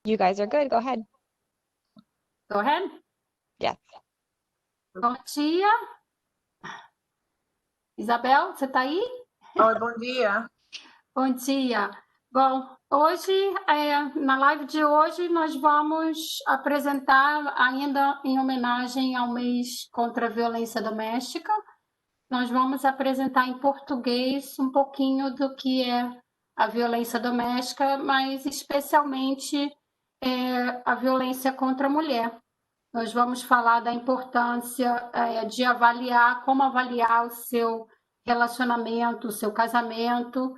You guys are good. Go ahead. Go ahead. Yes. Bom dia. Isabel, você está aí? Oi, bom dia. Bom dia. Bom, hoje, na live de hoje, nós vamos apresentar, ainda em homenagem ao mês contra a violência doméstica, nós vamos apresentar em português um pouquinho do que é a violência doméstica, mas especialmente a violência contra a mulher. Nós vamos falar da importância de avaliar, como avaliar o seu relacionamento, o seu casamento,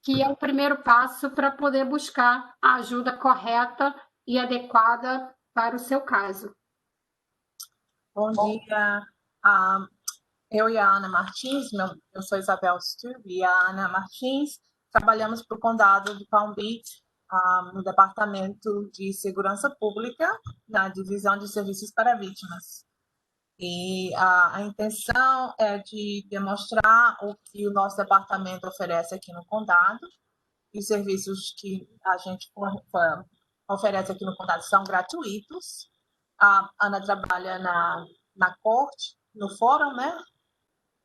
que é o primeiro passo para poder buscar a ajuda correta e adequada para o seu caso. Bom dia. Eu e a Ana Martins, eu sou Isabel Sturb e a Ana Martins, trabalhamos para o Condado de Palm Beach, no Departamento de Segurança Pública, na Divisão de Serviços para Vítimas. E a intenção é de demonstrar o que o nosso departamento oferece aqui no Condado. E os serviços que a gente oferece aqui no Condado são gratuitos. A Ana trabalha na corte, no fórum, né?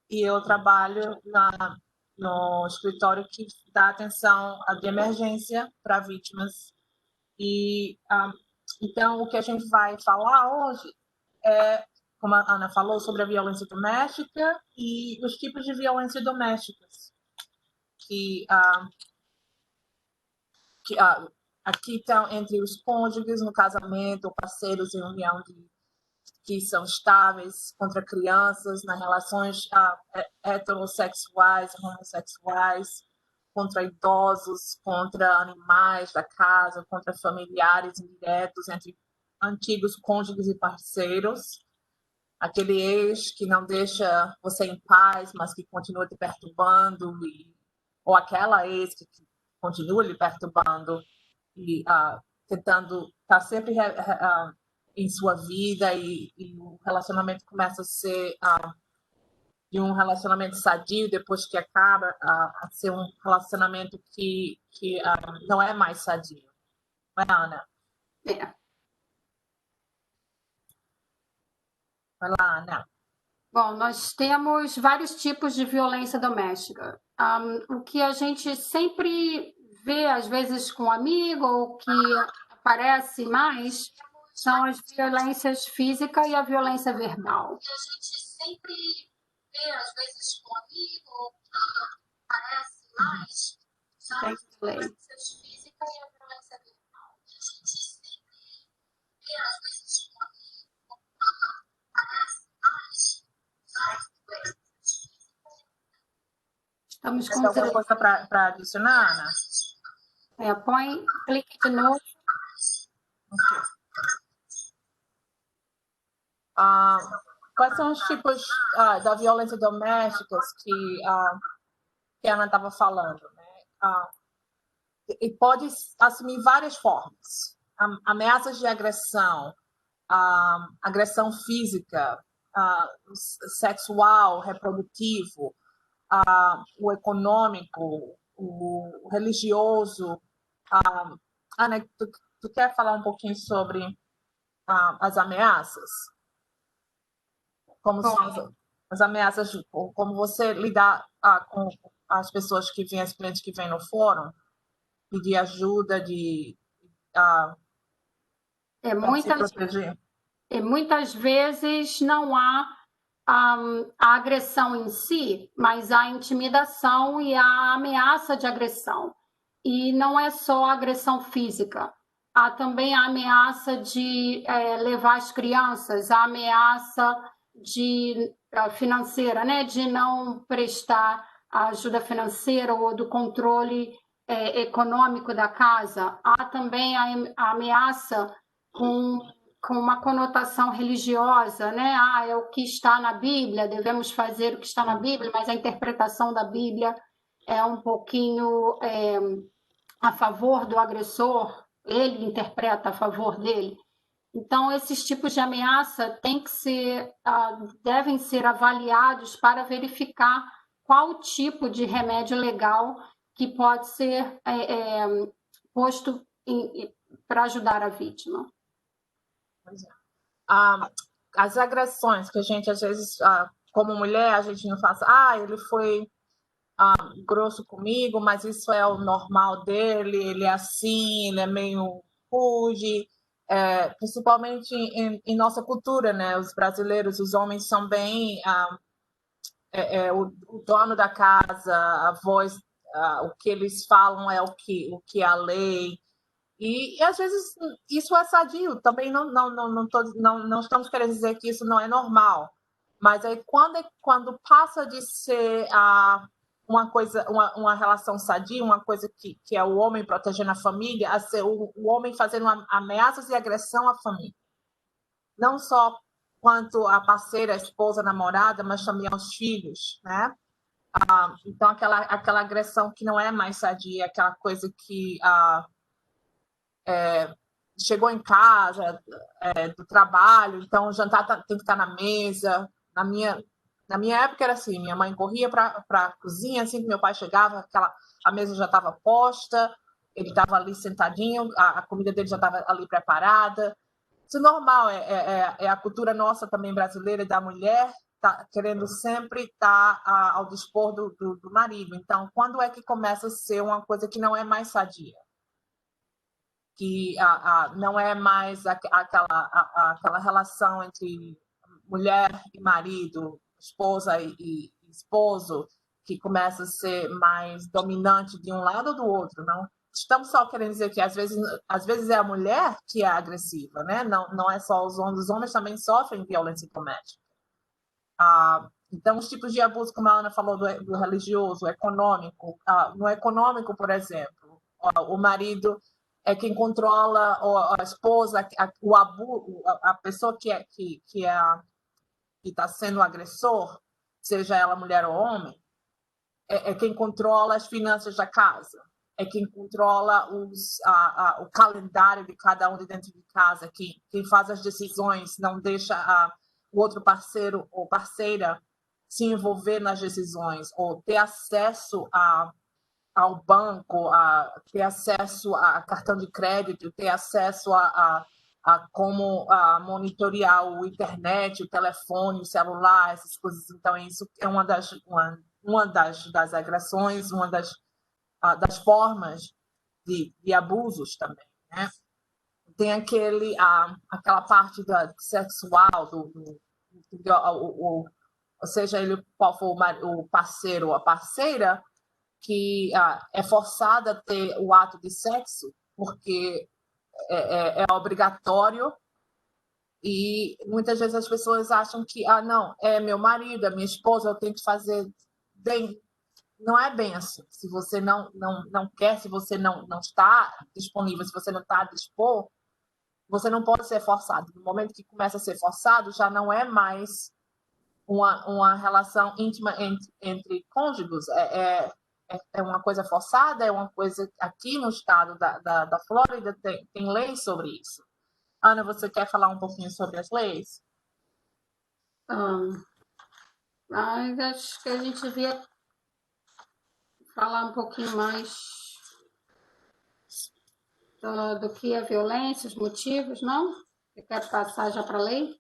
E eu trabalho no escritório que dá atenção de emergência para vítimas. E então, o que a gente vai falar hoje é, como a Ana falou, sobre a violência doméstica e os tipos de violência domésticas que aqui estão entre os cônjuges no casamento, ou parceiros em união que são estáveis, contra crianças, nas relações heterossexuais, homossexuais, contra idosos, contra animais da casa, contra familiares indiretos, entre antigos cônjuges e parceiros, aquele ex que não deixa você em paz, mas que continua te perturbando, ou aquela ex que continua lhe perturbando e tentando estar sempre em sua vida, e o relacionamento começa a ser de um relacionamento sadio, depois que acaba a ser um relacionamento que não é mais sadio. Não é, Ana? É. Vai lá, Ana. Bom, nós temos vários tipos de violência doméstica. O que a gente sempre vê, às vezes, com um amigo, ou que aparece mais, são as violências físicas e a violência verbal. O que a gente sempre vê, às vezes, com um amigo, ou que aparece mais, são as violências físicas e a violência verbal. O que a gente sempre vê, às vezes, com um amigo, ou que aparece mais. Estamos com alguma coisa para adicionar, Ana? Põe, clique de novo. Okay. Quais são os tipos da violência doméstica que a Ana estava falando? Né? E pode assumir várias formas. Ameaças de agressão, agressão física, sexual, reprodutivo, o econômico, o religioso. Ana, tu quer falar um pouquinho sobre as ameaças? Como são as ameaças, como você lidar com as pessoas que vêm, as clientes que vêm no fórum, pedir ajuda para se proteger? Muitas vezes não há a agressão em si, mas a intimidação e a ameaça de agressão. E não é só a agressão física, há também a ameaça de levar as crianças, a ameaça financeira, né, de não prestar a ajuda financeira ou do controle econômico da casa. Há também a ameaça com uma conotação religiosa, né? É o que está na Bíblia, devemos fazer o que está na Bíblia, mas a interpretação da Bíblia é um pouquinho a favor do agressor, ele interpreta a favor dele. Então, esses tipos de ameaça devem ser avaliados para verificar qual tipo de remédio legal que pode ser posto para ajudar a vítima. Pois é. As agressões que a gente, às vezes, como mulher, a gente não faz, ele foi grosso comigo, mas isso é o normal dele, ele é assim, ele é meio rude, principalmente em nossa cultura, né? Os brasileiros, os homens são bem o dono da casa, a voz, o que eles falam é o que é a lei. E às vezes isso é sadio, também não estamos querendo dizer que isso não é normal, mas aí quando passa de ser uma coisa, uma relação sadia, uma coisa que é o homem protegendo a família, a ser o homem fazendo ameaças e agressão à família. Não só quanto a parceira, a esposa, a namorada, mas também aos filhos, né? Então, aquela agressão que não é mais sadia, aquela coisa que chegou em casa, do trabalho, então o jantar tem que estar na mesa. Na minha época era assim, minha mãe corria para a cozinha, assim que meu pai chegava, a mesa já estava posta, ele estava ali sentadinho, a comida dele já estava ali preparada. Isso é normal, é a cultura nossa também brasileira da mulher, tá querendo sempre estar ao dispor do marido. Então, quando é que começa a ser uma coisa que não é mais sadia? Que não é mais aquela relação entre mulher e marido, esposa e esposo, que começa a ser mais dominante de um lado ou do outro, não? Estamos só querendo dizer que às vezes é a mulher que é agressiva, né? Não é só os homens também sofrem violência doméstica. Então, os tipos de abuso, como a Ana falou, do religioso, econômico. No econômico, por exemplo, o marido é quem controla a esposa, a pessoa que está sendo o agressor, seja ela mulher ou homem, é quem controla as finanças da casa, é quem controla o calendário de cada um de dentro de casa, quem faz as decisões, não deixa o outro parceiro ou parceira se envolver nas decisões, ou ter acesso ao banco, ter acesso a cartão de crédito, ter acesso a como monitorear o internet, o telefone, o celular, essas coisas. Então, isso é uma das agressões, uma das formas de abusos também, né? Tem aquela parte sexual, ou seja, ele qual for o parceiro ou a parceira, que é forçada a ter o ato de sexo, porque é obrigatório, e muitas vezes as pessoas acham que, não, é meu marido, é minha esposa, eu tenho que fazer bem. Não é bem assim. Se você não quer, se você não está disponível, se você não está a dispor, você não pode ser forçado. No momento que começa a ser forçado, já não é mais uma relação íntima entre cônjuges. É uma coisa forçada, é uma coisa aqui no estado da Flórida tem leis sobre isso. Ana, você quer falar um pouquinho sobre as leis? Acho que a gente devia falar um pouquinho mais do que é violência, os motivos, não? Você quer passar já para a lei?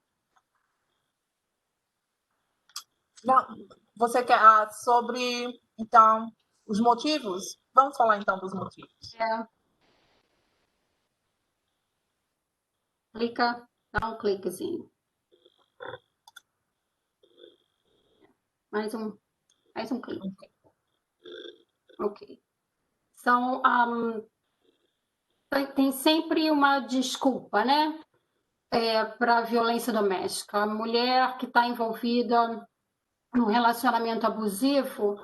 Não, você quer sobre, então, os motivos? Vamos falar, então, dos motivos. Clica, dá um cliquezinho. Mais um clique. Ok. Então, tem sempre uma desculpa, né? Para a violência doméstica. A mulher que está envolvida num relacionamento abusivo,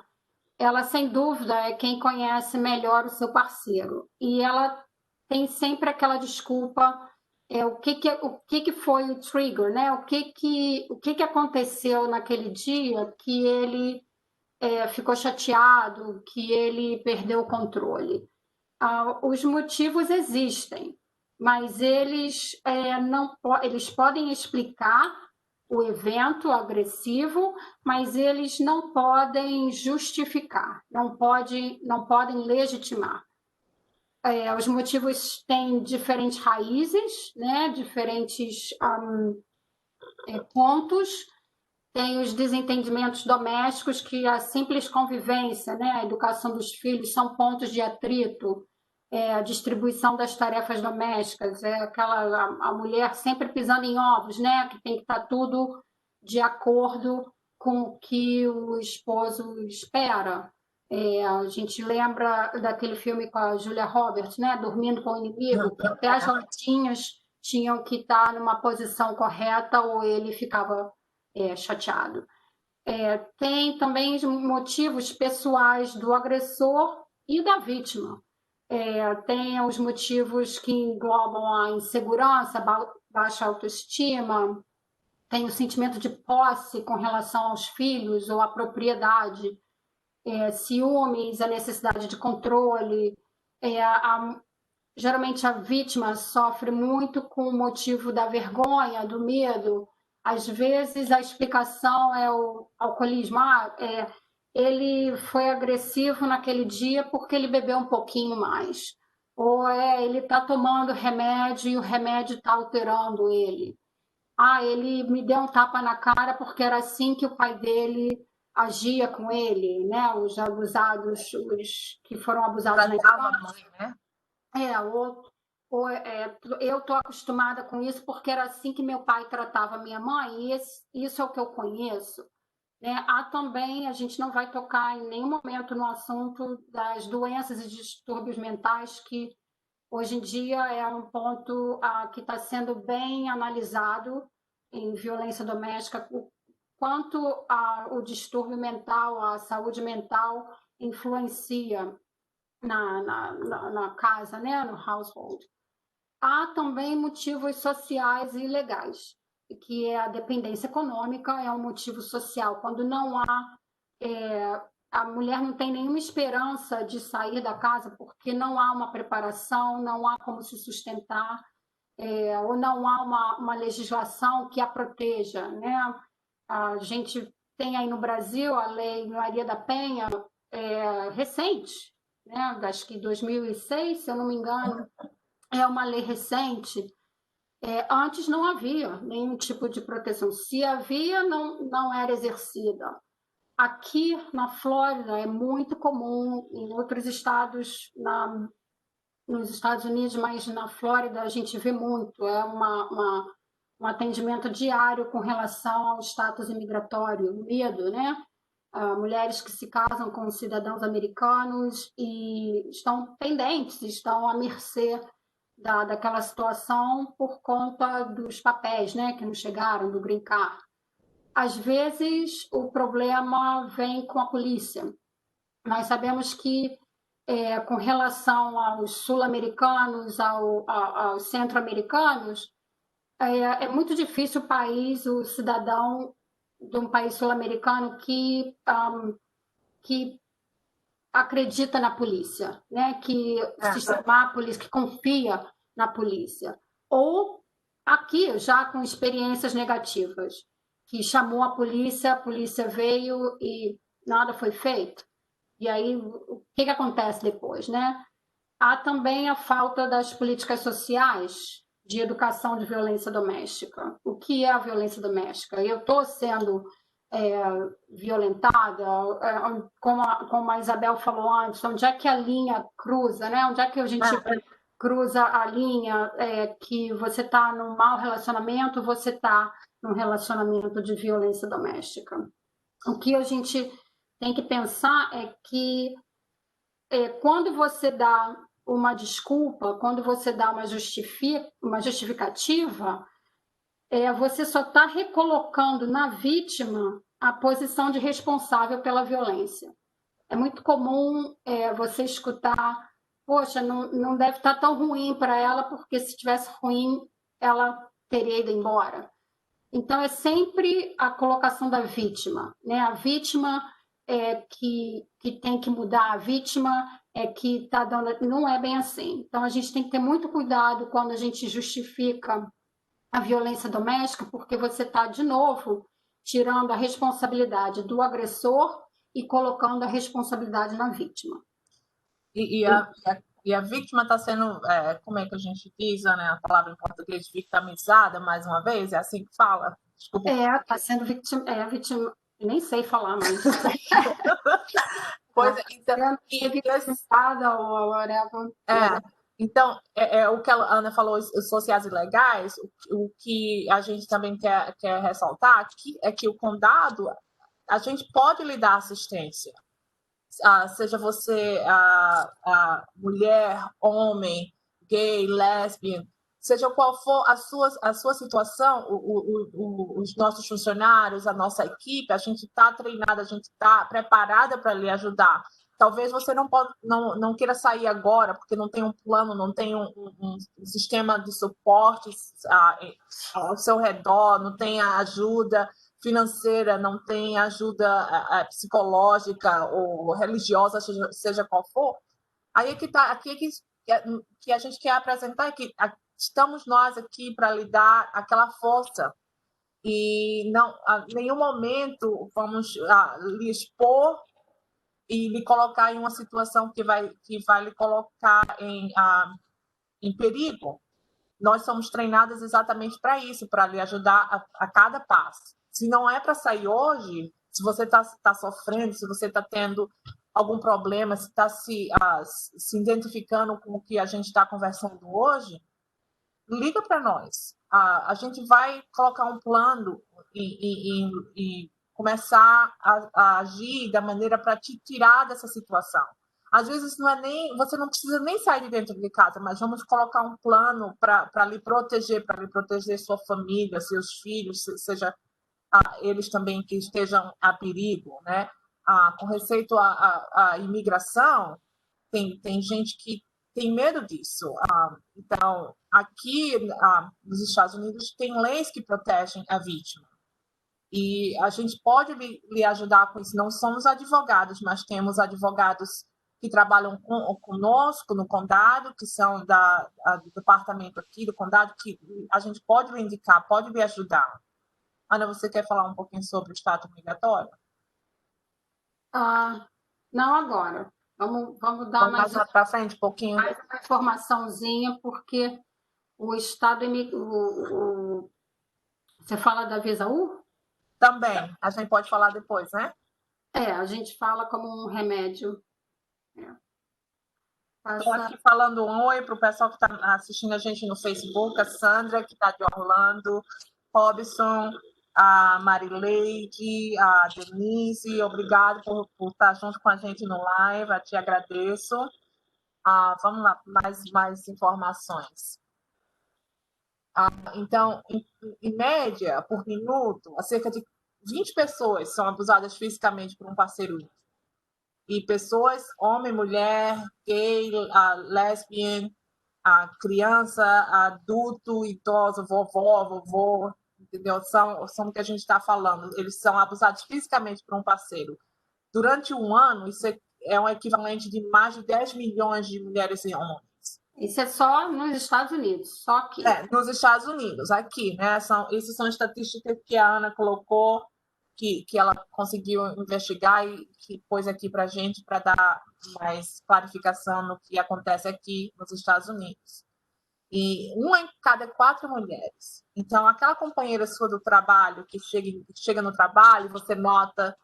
ela, sem dúvida, é quem conhece melhor o seu parceiro. E ela tem sempre aquela desculpa, o que foi o trigger, né? O que aconteceu naquele dia que ele ficou chateado, que ele perdeu o controle. Os motivos existem, mas eles eles podem explicar o evento agressivo, mas eles não podem justificar, não podem legitimar. Os motivos têm diferentes raízes, né? Diferentes pontos. Tem os desentendimentos domésticos, que a simples convivência, né? A educação dos filhos são pontos de atrito. A distribuição das tarefas domésticas, a mulher sempre pisando em ovos, né? Que tem que estar tudo de acordo com o que o esposo espera. A gente lembra daquele filme com a Julia Roberts, né? Dormindo com o Inimigo, que até as latinhas tinham que estar numa posição correta ou ele ficava chateado. Tem também os motivos pessoais do agressor e da vítima. Tem os motivos que englobam a insegurança, baixa autoestima, tem o sentimento de posse com relação aos filhos ou à propriedade, ciúmes, a necessidade de controle. Geralmente a vítima sofre muito com o motivo da vergonha, do medo. Às vezes a explicação é o alcoolismo. Ele foi agressivo naquele dia porque ele bebeu um pouquinho mais. Ou ele está tomando remédio e o remédio está alterando ele. Ele me deu um tapa na cara porque era assim que o pai dele agia com ele, né? Os abusados, os que foram abusados na infância. Né? Eu estou acostumada com isso porque era assim que meu pai tratava minha mãe, e isso é o que eu conheço. Há também, a gente não vai tocar em nenhum momento no assunto das doenças e distúrbios mentais, que hoje em dia é um ponto que está sendo bem analisado em violência doméstica, o quanto o distúrbio mental, a saúde mental influencia na casa, né, no household. Há também motivos sociais e legais, que é a dependência econômica, é um motivo social. Quando não há, a mulher não tem nenhuma esperança de sair da casa porque não há uma preparação, não há como se sustentar, ou não há uma legislação que a proteja, né? A gente tem aí no Brasil a Lei Maria da Penha, recente, né? Acho que 2006, se eu não me engano, é uma lei recente. Antes não havia nenhum tipo de proteção. Se havia, não era exercida. Aqui na Flórida é muito comum, em outros estados, nos Estados Unidos, mas na Flórida a gente vê muito. É um atendimento diário com relação ao status imigratório, medo, né? Mulheres que se casam com cidadãos americanos e estão pendentes, estão à mercê daquela situação por conta dos papéis, né, que não chegaram, do green card. Às vezes o problema vem com a polícia. Nós sabemos que com relação aos sul-americanos, aos centro-americanos, é muito difícil o cidadão de um país sul-americano que acredita na polícia, né? Que se chamar a polícia, que confia na polícia. Ou aqui, já com experiências negativas, que chamou a polícia veio e nada foi feito. E aí, o que acontece depois, né? Há também a falta das políticas sociais de educação de violência doméstica. O que é a violência doméstica? Eu estou sendo violentada, como a Isabel falou antes, onde é que a linha cruza, né? Onde é que a gente cruza a linha que você está num mau relacionamento, você está num relacionamento de violência doméstica? O que a gente tem que pensar é que quando você dá uma desculpa, quando você dá uma justificativa, você só está recolocando na vítima a posição de responsável pela violência. É muito comum você escutar, poxa, não deve estar tão ruim para ela, porque se estivesse ruim, ela teria ido embora. Então, é sempre a colocação da vítima, né? A vítima que tem que mudar, a vítima que está dando... Não é bem assim. Então, a gente tem que ter muito cuidado quando a gente justifica a violência doméstica, porque você está, de novo, tirando a responsabilidade do agressor e colocando a responsabilidade na vítima. E e a vítima está sendo, como é que a gente diz, né, a palavra em português, vitimizada, mais uma vez, é assim que fala? Desculpa. Está sendo vítima, nem sei falar mais. Pois é, então, vitimizada ou whatever. Então, o que a Ana falou, os sociais e legais, o que a gente também quer ressaltar aqui é que o condado, a gente pode lhe dar assistência. Seja você mulher, homem, gay, lésbica, seja qual for a sua situação, os nossos funcionários, a nossa equipe, a gente está treinada, a gente está preparada para lhe ajudar. Talvez você não queira sair agora, porque não tem um plano, não tem um sistema de suporte ao seu redor, não tem a ajuda financeira, não tem ajuda psicológica ou religiosa, seja qual for. Aí aqui que a gente quer apresentar é que estamos nós aqui para lhe dar aquela força e não, em nenhum momento vamos lhe expor e lhe colocar em uma situação que vai lhe colocar em perigo. Nós somos treinadas exatamente para isso, para lhe ajudar a cada passo. Se não é para sair hoje, se você está sofrendo, se você está tendo algum problema, se está se identificando com o que a gente está conversando hoje, liga para nós. A gente vai colocar um plano e começar a agir da maneira para te tirar dessa situação. Às vezes você não precisa nem sair de dentro de casa, mas vamos colocar um plano para lhe proteger sua família, seus filhos, seja eles também que estejam a perigo, né? Com respeito à imigração, tem gente que tem medo disso. Então, aqui nos Estados Unidos, tem leis que protegem a vítima. E a gente pode lhe ajudar com isso. Não somos advogados, mas temos advogados que trabalham conosco no condado, que são do departamento aqui do condado, que a gente pode lhe indicar, pode lhe ajudar. Ana, você quer falar um pouquinho sobre o status migratório? Não agora. Vamos dar mais para frente um pouquinho. Mais uma informaçãozinha, porque o Estado... Você fala da Visa U? Também. A gente pode falar depois, né? A gente fala como um remédio. Estou aqui falando um oi para o pessoal que está assistindo a gente no Facebook, a Sandra, que está de Orlando, Robson, a Marileide, a Denise, obrigado por estar junto com a gente no live, eu te agradeço. Vamos lá, mais informações. Então, em média, por minuto, cerca de 20 pessoas são abusadas fisicamente por um parceiro íntimo. E pessoas, homem, mulher, gay, lesbian, criança, adulto, idoso, vovô, entendeu? São o que a gente está falando. Eles são abusados fisicamente por um parceiro. Durante um ano, isso é um equivalente de mais de 10 milhões de mulheres e homens. Isso é só nos Estados Unidos, só aqui. Nos Estados Unidos, aqui, né? Essas são estatísticas que a Ana colocou, que ela conseguiu investigar e que pôs aqui para a gente, para dar mais clarificação no que acontece aqui nos Estados Unidos. E 1 em cada 4 mulheres. Então, aquela companheira sua do trabalho, que chega no trabalho, você nota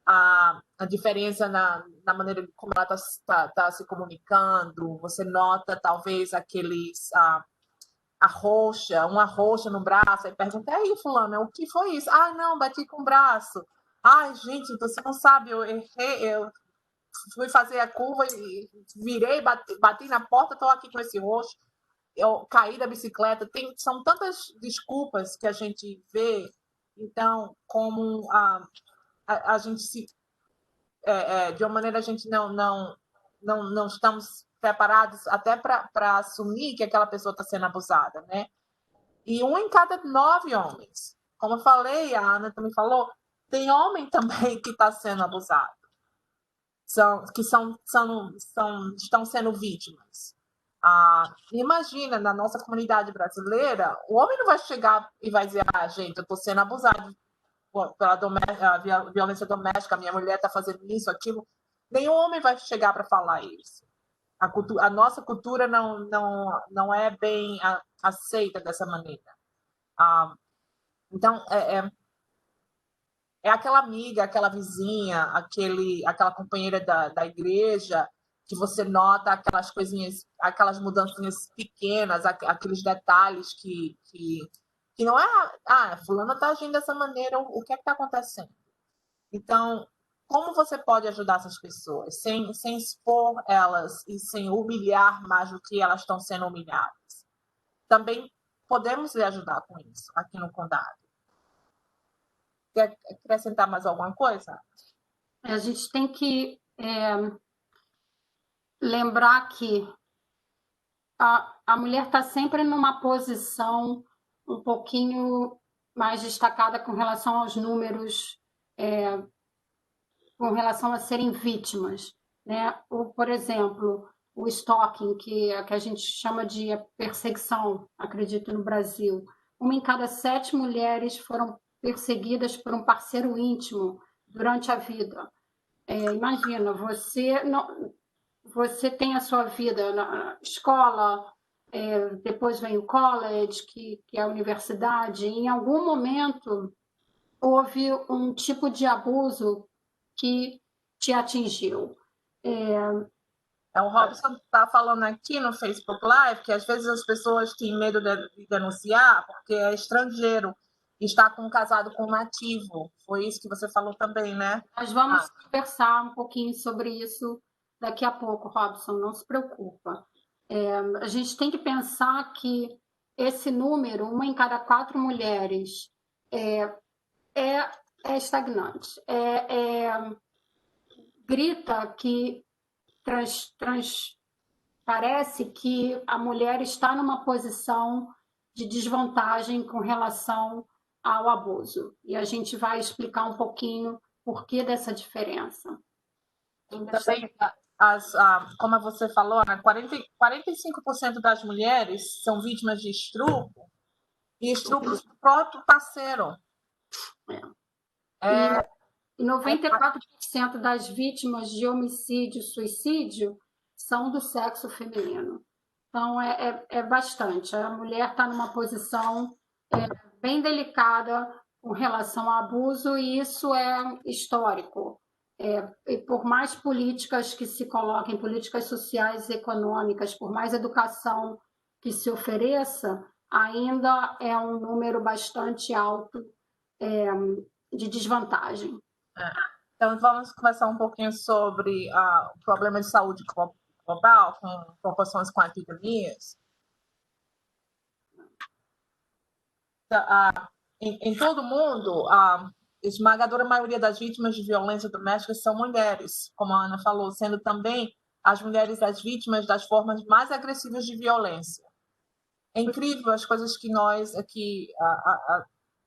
a diferença na maneira como ela está se comunicando, você nota, talvez, uma roxa no braço, aí pergunta, aí, fulana, o que foi isso? Não, bati com o braço. Gente, você não sabe, eu errei, eu fui fazer a curva e virei, bati na porta, estou aqui com esse roxo, eu caí da bicicleta. São tantas desculpas que a gente vê. Então, como a gente de uma maneira, a gente não estamos preparados até para assumir que aquela pessoa está sendo abusada, né? E 1 em cada 9 homens. Como eu falei, a Ana também falou, tem homem também que está sendo abusado. Estão sendo vítimas. Imagina, na nossa comunidade brasileira, o homem não vai chegar e vai dizer, gente, eu estou sendo abusado pela violência doméstica, minha mulher está fazendo isso, aquilo. Nenhum homem vai chegar para falar isso. a nossa cultura não é bem aceita dessa maneira. Então, é aquela amiga, aquela vizinha, aquela companheira da igreja, que você nota aquelas coisinhas, aquelas mudanças pequenas, aqueles detalhes que não é, fulana está agindo dessa maneira, o que é que está acontecendo? Então, como você pode ajudar essas pessoas sem expor elas e sem humilhar mais do que elas estão sendo humilhadas? Também podemos lhe ajudar com isso aqui no condado. Quer acrescentar mais alguma coisa? A gente tem que lembrar que a mulher está sempre numa posição um pouquinho mais destacada com relação aos números, com relação a serem vítimas, né? Por exemplo, o stalking, que a gente chama de perseguição, acredito, no Brasil. 1 em cada 7 mulheres foram perseguidas por um parceiro íntimo durante a vida. Imagina, você tem a sua vida na escola, depois vem o college, que é a universidade. Em algum momento houve um tipo de abuso que te atingiu. O Robson está falando aqui no Facebook Live que às vezes as pessoas têm medo de denunciar porque é estrangeiro e está casado com um nativo. Foi isso que você falou também, né? Nós vamos conversar um pouquinho sobre isso daqui a pouco, Robson, não se preocupa. A gente tem que pensar que esse número, 1 em cada 4 mulheres, é estagnante. Grita que parece que a mulher está numa posição de desvantagem com relação ao abuso. E a gente vai explicar um pouquinho por que dessa diferença. Também, como você falou, né, 45% das mulheres são vítimas de estupro e estupro do próprio parceiro. E 94% das vítimas de homicídio e suicídio são do sexo feminino. Então, é bastante. A mulher está numa posição bem delicada com relação ao abuso, e isso é histórico. E por mais políticas que se coloquem, políticas sociais e econômicas, por mais educação que se ofereça, ainda é um número bastante alto de desvantagem. Então, vamos conversar um pouquinho sobre o problema de saúde global, com proporções com epidemias. Em todo o mundo, a esmagadora maioria das vítimas de violência doméstica são mulheres, como a Ana falou, sendo também as mulheres as vítimas das formas mais agressivas de violência. É incrível as coisas que nós aqui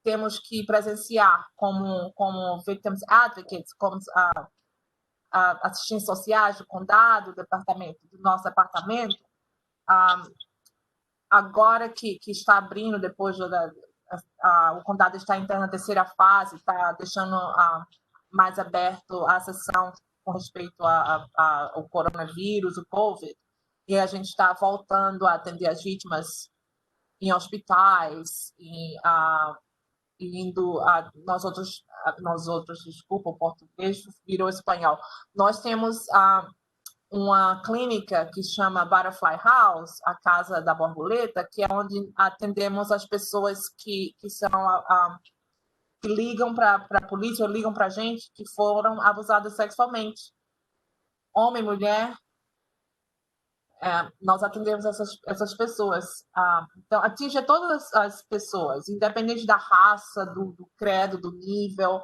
temos que presenciar como victims advocates, como assistentes sociais do condado, do nosso departamento, agora que está abrindo, depois o condado está entrando na terceira fase, está deixando mais aberto a sessão com respeito ao coronavírus, o COVID, e a gente está voltando a atender as vítimas em hospitais, indo nós outros, desculpa, o português virou espanhol. Nós temos uma clínica que se chama Butterfly House, a Casa da Borboleta, que é onde atendemos as pessoas que ligam para a polícia ou ligam para a gente que foram abusadas sexualmente. Homem, mulher, nós atendemos essas pessoas. Então, atinge todas as pessoas, independente da raça, do credo, do nível,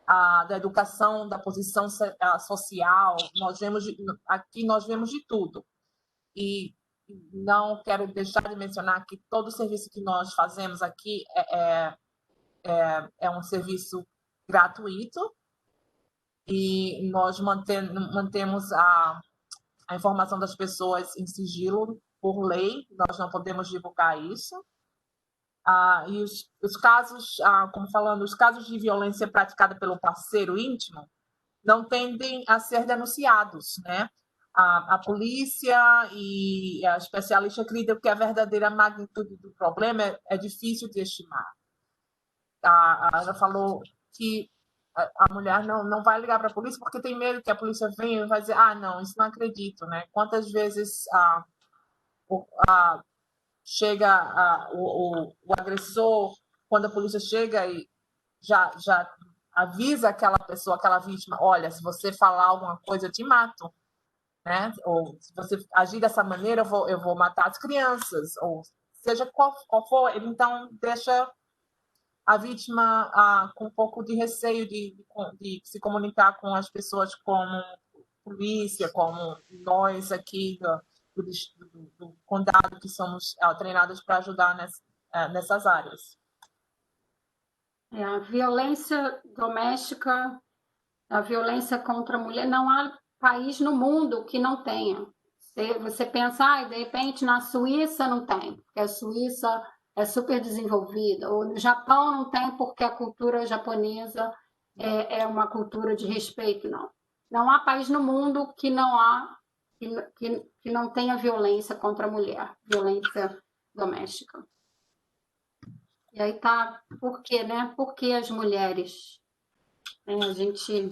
da educação, da posição social. Aqui nós vemos de tudo. E não quero deixar de mencionar que todo o serviço que nós fazemos aqui é um serviço gratuito, e nós mantemos a informação das pessoas em sigilo por lei, nós não podemos divulgar isso. E os casos, como falando, os casos de violência praticada pelo parceiro íntimo não tendem a ser denunciados, né? a polícia e a especialista acreditam que a verdadeira magnitude do problema é difícil de estimar. A Ana falou que a mulher não vai ligar para a polícia porque tem medo que a polícia venha e vai dizer, não, isso não acredito, né? Quantas vezes chega o agressor, quando a polícia chega e já avisa aquela pessoa, aquela vítima, olha, se você falar alguma coisa, eu te mato, né? Ou se você agir dessa maneira, eu vou matar as crianças, ou seja qual for, ele então deixa a vítima com um pouco de receio de se comunicar com as pessoas como polícia, como nós aqui do condado, que somos treinados para ajudar nessas áreas. A violência doméstica, a violência contra a mulher, não há país no mundo que não tenha. Você pensa, de repente na Suíça não tem, porque a Suíça é super desenvolvida, ou no Japão não tem porque a cultura japonesa é uma cultura de respeito, não. Não há país no mundo que não tenha violência contra a mulher, violência doméstica. E aí tá, por quê, né? Por que as mulheres? A gente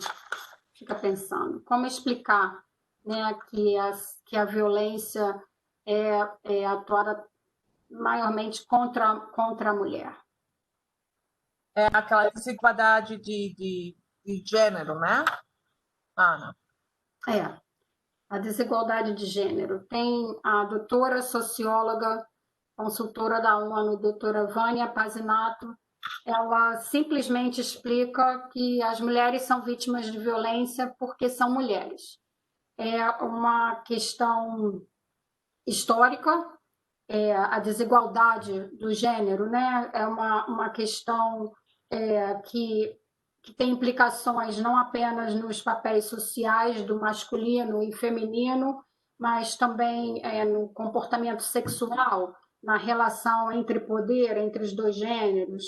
fica pensando, como explicar, né, que a violência é atuada maiormente contra a mulher? É aquela desigualdade de gênero, né, Ana? A desigualdade de gênero. Tem a doutora socióloga, consultora da ONU, doutora Vânia Pazinato, ela simplesmente explica que as mulheres são vítimas de violência porque são mulheres. É uma questão histórica, a desigualdade do gênero, né? É uma questão que tem implicações não apenas nos papéis sociais do masculino e feminino, mas também no comportamento sexual, na relação entre poder, entre os dois gêneros.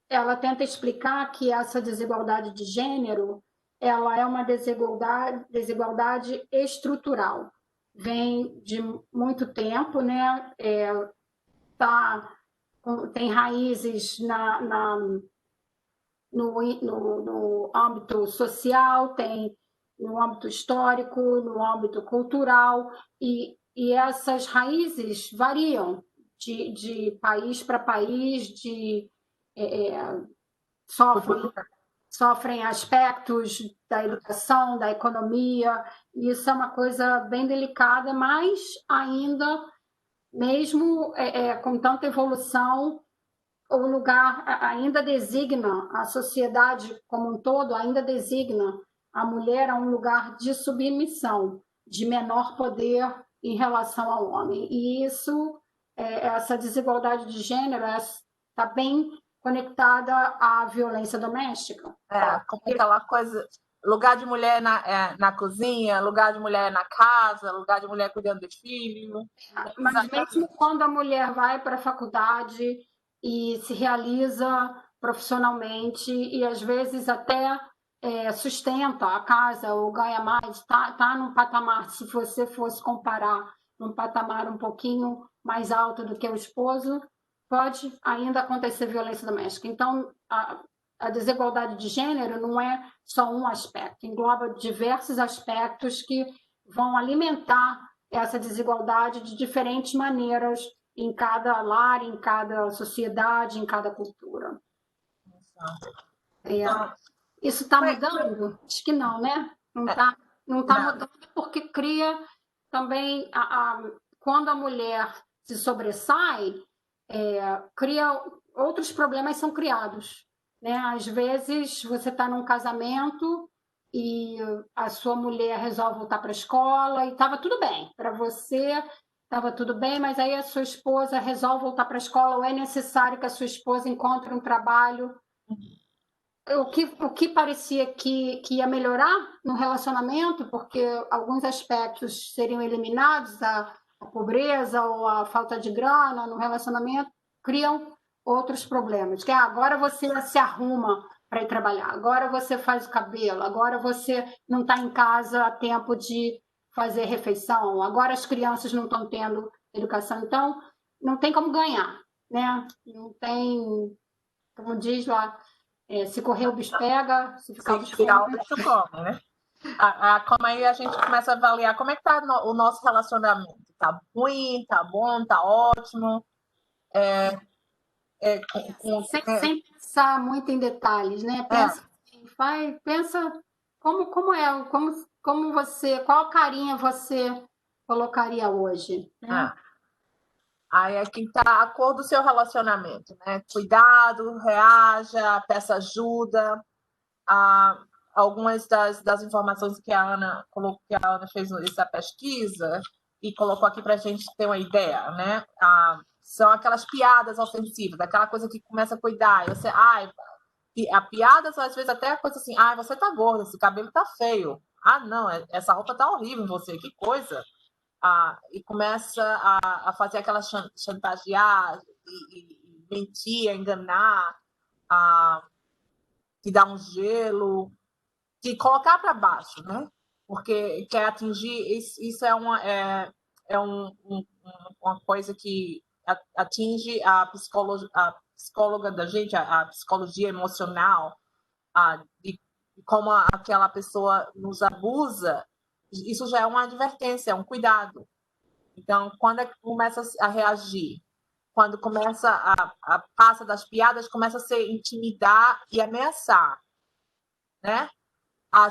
Ela tenta explicar que essa desigualdade de gênero ela é uma desigualdade estrutural. Vem de muito tempo, né? Tem raízes no âmbito social, tem no âmbito histórico, no âmbito cultural, e essas raízes variam de país para país, sofrem aspectos da educação, da economia, e isso é uma coisa bem delicada, mas ainda, mesmo com tanta evolução, o lugar ainda designa, a sociedade como um todo ainda designa a mulher a um lugar de submissão, de menor poder em relação ao homem. E isso, essa desigualdade de gênero está bem conectada à violência doméstica. Como aquela coisa, lugar de mulher na cozinha, lugar de mulher na casa, lugar de mulher cuidando dos filhos. Mas mesmo quando a mulher vai para a faculdade e se realiza profissionalmente e às vezes até sustenta a casa ou ganha mais, está num patamar, se você fosse comparar, num patamar um pouquinho mais alto do que o esposo, pode ainda acontecer violência doméstica. Então, a desigualdade de gênero não é só um aspecto, engloba diversos aspectos que vão alimentar essa desigualdade de diferentes maneiras em cada lar, em cada sociedade, em cada cultura. Isso está mudando? Acho que não, né? Não está mudando porque cria também, quando a mulher se sobressai, cria outros problemas são criados. Né? Às vezes você está num casamento e a sua mulher resolve voltar para a escola e estava tudo bem. Para você estava tudo bem, mas aí a sua esposa resolve voltar para a escola ou é necessário que a sua esposa encontre um trabalho. O que parecia que ia melhorar no relacionamento, porque alguns aspectos seriam eliminados, a pobreza ou a falta de grana no relacionamento, criam outros problemas. Que agora você se arruma para ir trabalhar, agora você faz o cabelo, agora você não está em casa a tempo de fazer refeição, agora as crianças não estão tendo educação, então não tem como ganhar, né? Não tem, como diz lá, se correr o bicho pega, se ficar o bicho come. Né? Como aí a gente começa a avaliar como é que está o nosso relacionamento. Tá ruim, tá bom, tá ótimo. Sem pensar muito em detalhes, né? Pensa, pensa como você, qual carinha você colocaria hoje, né? Aí aqui está a cor do seu relacionamento, né? Cuidado, reaja, peça ajuda. Algumas das informações que a Ana colocou, que a Ana fez essa pesquisa e colocou aqui para a gente ter uma ideia, né? São aquelas piadas ofensivas, aquela coisa que começa a cuidar. Você, a piadas, às vezes até a coisa assim, você tá gorda, esse cabelo tá feio. Não, essa roupa tá horrível em você, que coisa. E começa a fazer aquela chantagear, e mentir, enganar, te dar um gelo, te colocar para baixo, né? Porque quer atingir, isso uma coisa que atinge a psicóloga da gente, a psicologia emocional, de como aquela pessoa nos abusa, isso já é uma advertência, é um cuidado. Então, quando começa a reagir, quando começa a passa das piadas, começa a se intimidar e ameaçar, né?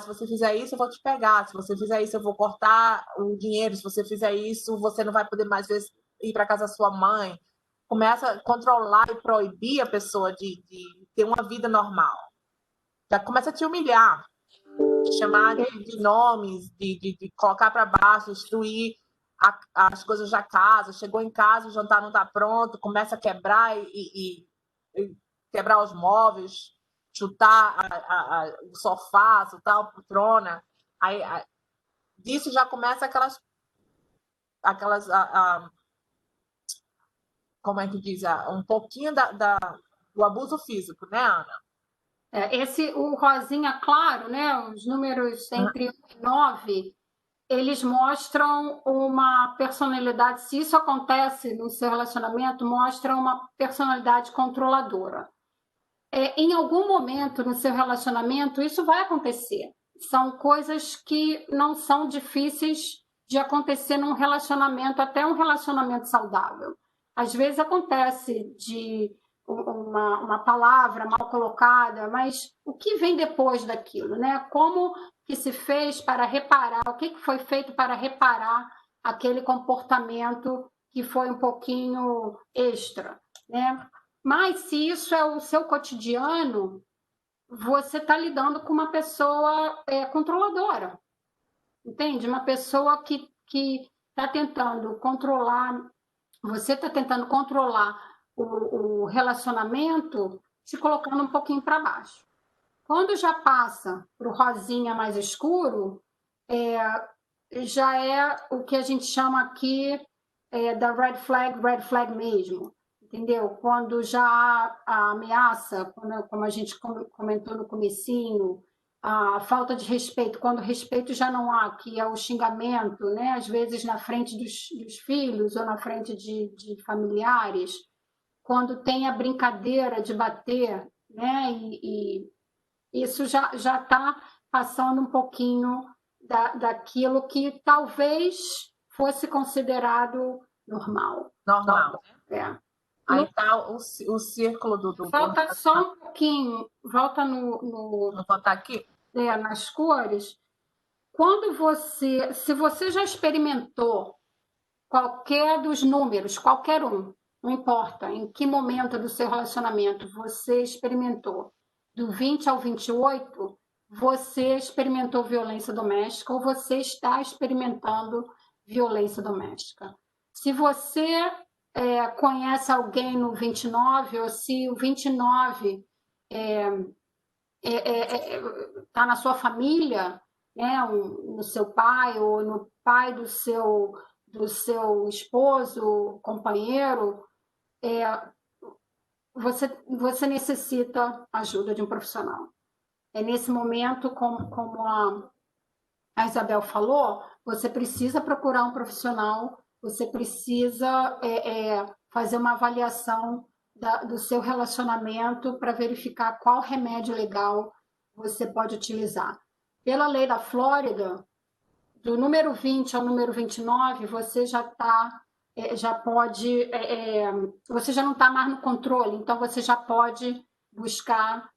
Se você fizer isso, eu vou te pegar. Se você fizer isso, eu vou cortar o dinheiro. Se você fizer isso, você não vai poder mais ir para casa da sua mãe. Começa a controlar e proibir a pessoa de ter uma vida normal. Já começa a te humilhar, chamar de nomes, de colocar para baixo, destruir as coisas da casa. Chegou em casa, o jantar não está pronto, começa a quebrar e quebrar os móveis, chutar o sofá, chutar a poltrona. Disso já começa aquelas como é que diz? Um pouquinho do abuso físico, né, Ana? O rosinha claro, né? Os números entre 1 e 9, eles mostram uma personalidade, se isso acontece no seu relacionamento, mostra uma personalidade controladora. Em algum momento no seu relacionamento, isso vai acontecer. São coisas que não são difíceis de acontecer num relacionamento, até um relacionamento saudável. Às vezes acontece de uma palavra mal colocada, mas o que vem depois daquilo, né? Como que se fez para reparar, o que foi feito para reparar aquele comportamento que foi um pouquinho extra, né? Mas se isso é o seu cotidiano, você está lidando com uma pessoa controladora, entende? Uma pessoa que está tentando controlar, você está tentando controlar o relacionamento, te colocando um pouquinho para baixo. Quando já passa para o rosinha mais escuro, já é o que a gente chama aqui da red flag mesmo. Entendeu? Quando já há a ameaça, como a gente comentou no comecinho, a falta de respeito, quando o respeito já não há, que é o xingamento, né? Às vezes na frente dos filhos ou na frente de familiares, quando tem a brincadeira de bater, né? E isso já está passando um pouquinho daquilo que talvez fosse considerado normal. Normal. Aí está o círculo do Volta só um pouquinho, volta no Vou botar aqui. nas cores. Se você já experimentou qualquer dos números, qualquer um, não importa em que momento do seu relacionamento você experimentou, do 20 ao 28, você experimentou violência doméstica ou você está experimentando violência doméstica. Se você conhece alguém no 29, ou se o 29 está na sua família, né, no seu pai ou no pai do seu esposo, companheiro, você necessita ajuda de um profissional. nesse momento, como a Isabel falou, você precisa procurar um profissional, você precisa fazer uma avaliação do seu relacionamento para verificar qual remédio legal você pode utilizar. Pela lei da Flórida, do número 20 ao número 29, você já está, já pode, você já não está mais no controle, então você já pode buscar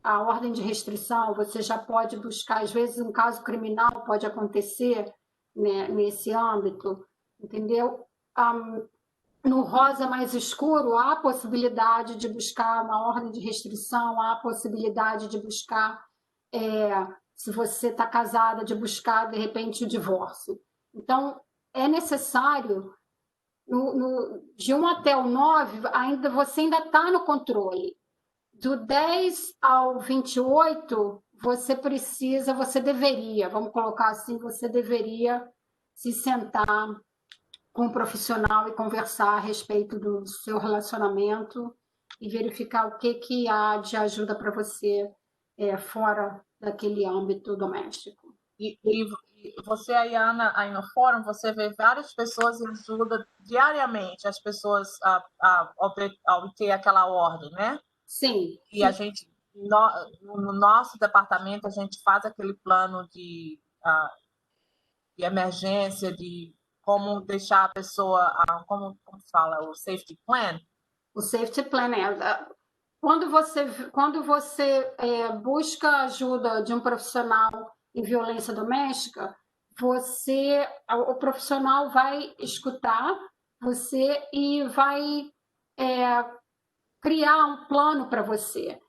a ordem de restrição, você já pode buscar, às vezes um caso criminal pode acontecer, né, nesse âmbito, entendeu? No rosa mais escuro, há a possibilidade de buscar uma ordem de restrição, há a possibilidade de buscar, se você está casada, de buscar, de repente, o divórcio. Então, é necessário, de 1 até o 9, você ainda está no controle. Do 10 ao 28, você deveria, vamos colocar assim, você deveria se sentar com um profissional e conversar a respeito do seu relacionamento e verificar o que há de ajuda para você fora daquele âmbito doméstico. E você aí, Ana, aí no fórum, você vê várias pessoas e ajuda diariamente as pessoas a obter aquela ordem, né? Sim. E a gente, no nosso departamento, a gente faz aquele plano de emergência, de como deixar a pessoa, como fala, o safety plan. O safety plan quando você busca ajuda de um profissional em violência doméstica, o profissional vai escutar você e vai criar um plano para você.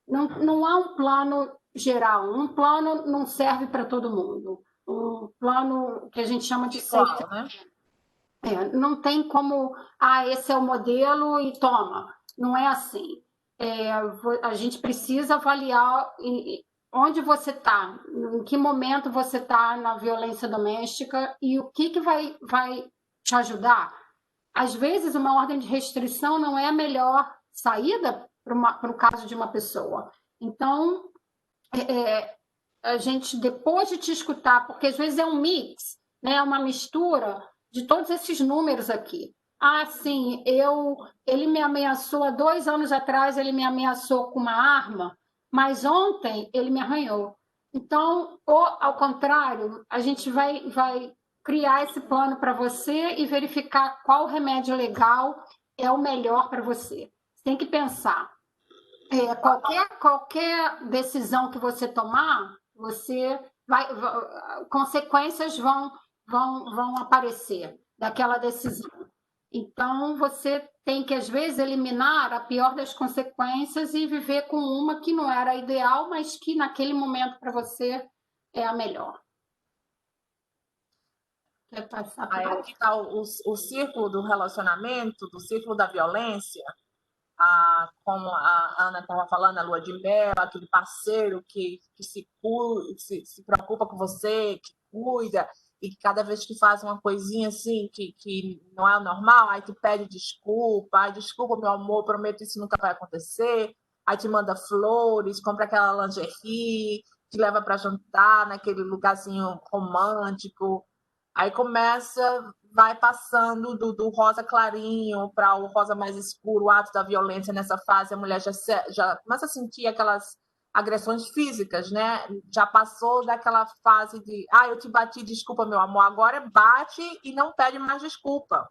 Não há um plano geral, um plano não serve para todo mundo. Um plano que a gente chama de safety plan, né? Não tem como, esse é o modelo e toma. Não é assim. A gente precisa avaliar onde você está, em que momento você está na violência doméstica e o que vai te ajudar. Às vezes, uma ordem de restrição não é a melhor saída para o caso de uma pessoa. Então, a gente, depois de te escutar, porque às vezes é um mix, né, uma mistura de todos esses números aqui. Sim, ele me ameaçou há 2 anos atrás, ele me ameaçou com uma arma, mas ontem ele me arranhou. Então, ou ao contrário, a gente vai criar esse plano para você e verificar qual remédio legal é o melhor para você. Você tem que pensar. Qualquer decisão que você tomar, consequências vão aparecer daquela decisão. Então, você tem que, às vezes, eliminar a pior das consequências e viver com uma que não era ideal, mas que naquele momento para você é a melhor. Quer passar por Aí aqui está o círculo do relacionamento, do círculo da violência, como a Ana estava falando, a lua de mel, aquele parceiro que se preocupa com você, que cuida, e que cada vez que faz uma coisinha assim que não é o normal, aí te pede desculpa, desculpa, meu amor, prometo isso nunca vai acontecer, aí te manda flores, compra aquela lingerie, te leva para jantar naquele lugarzinho romântico, aí vai passando do rosa clarinho para o rosa mais escuro, o ato da violência nessa fase, a mulher já começa a sentir aquelas agressões físicas, né? Já passou daquela fase de, eu te bati, desculpa, meu amor, agora bate e não pede mais desculpa.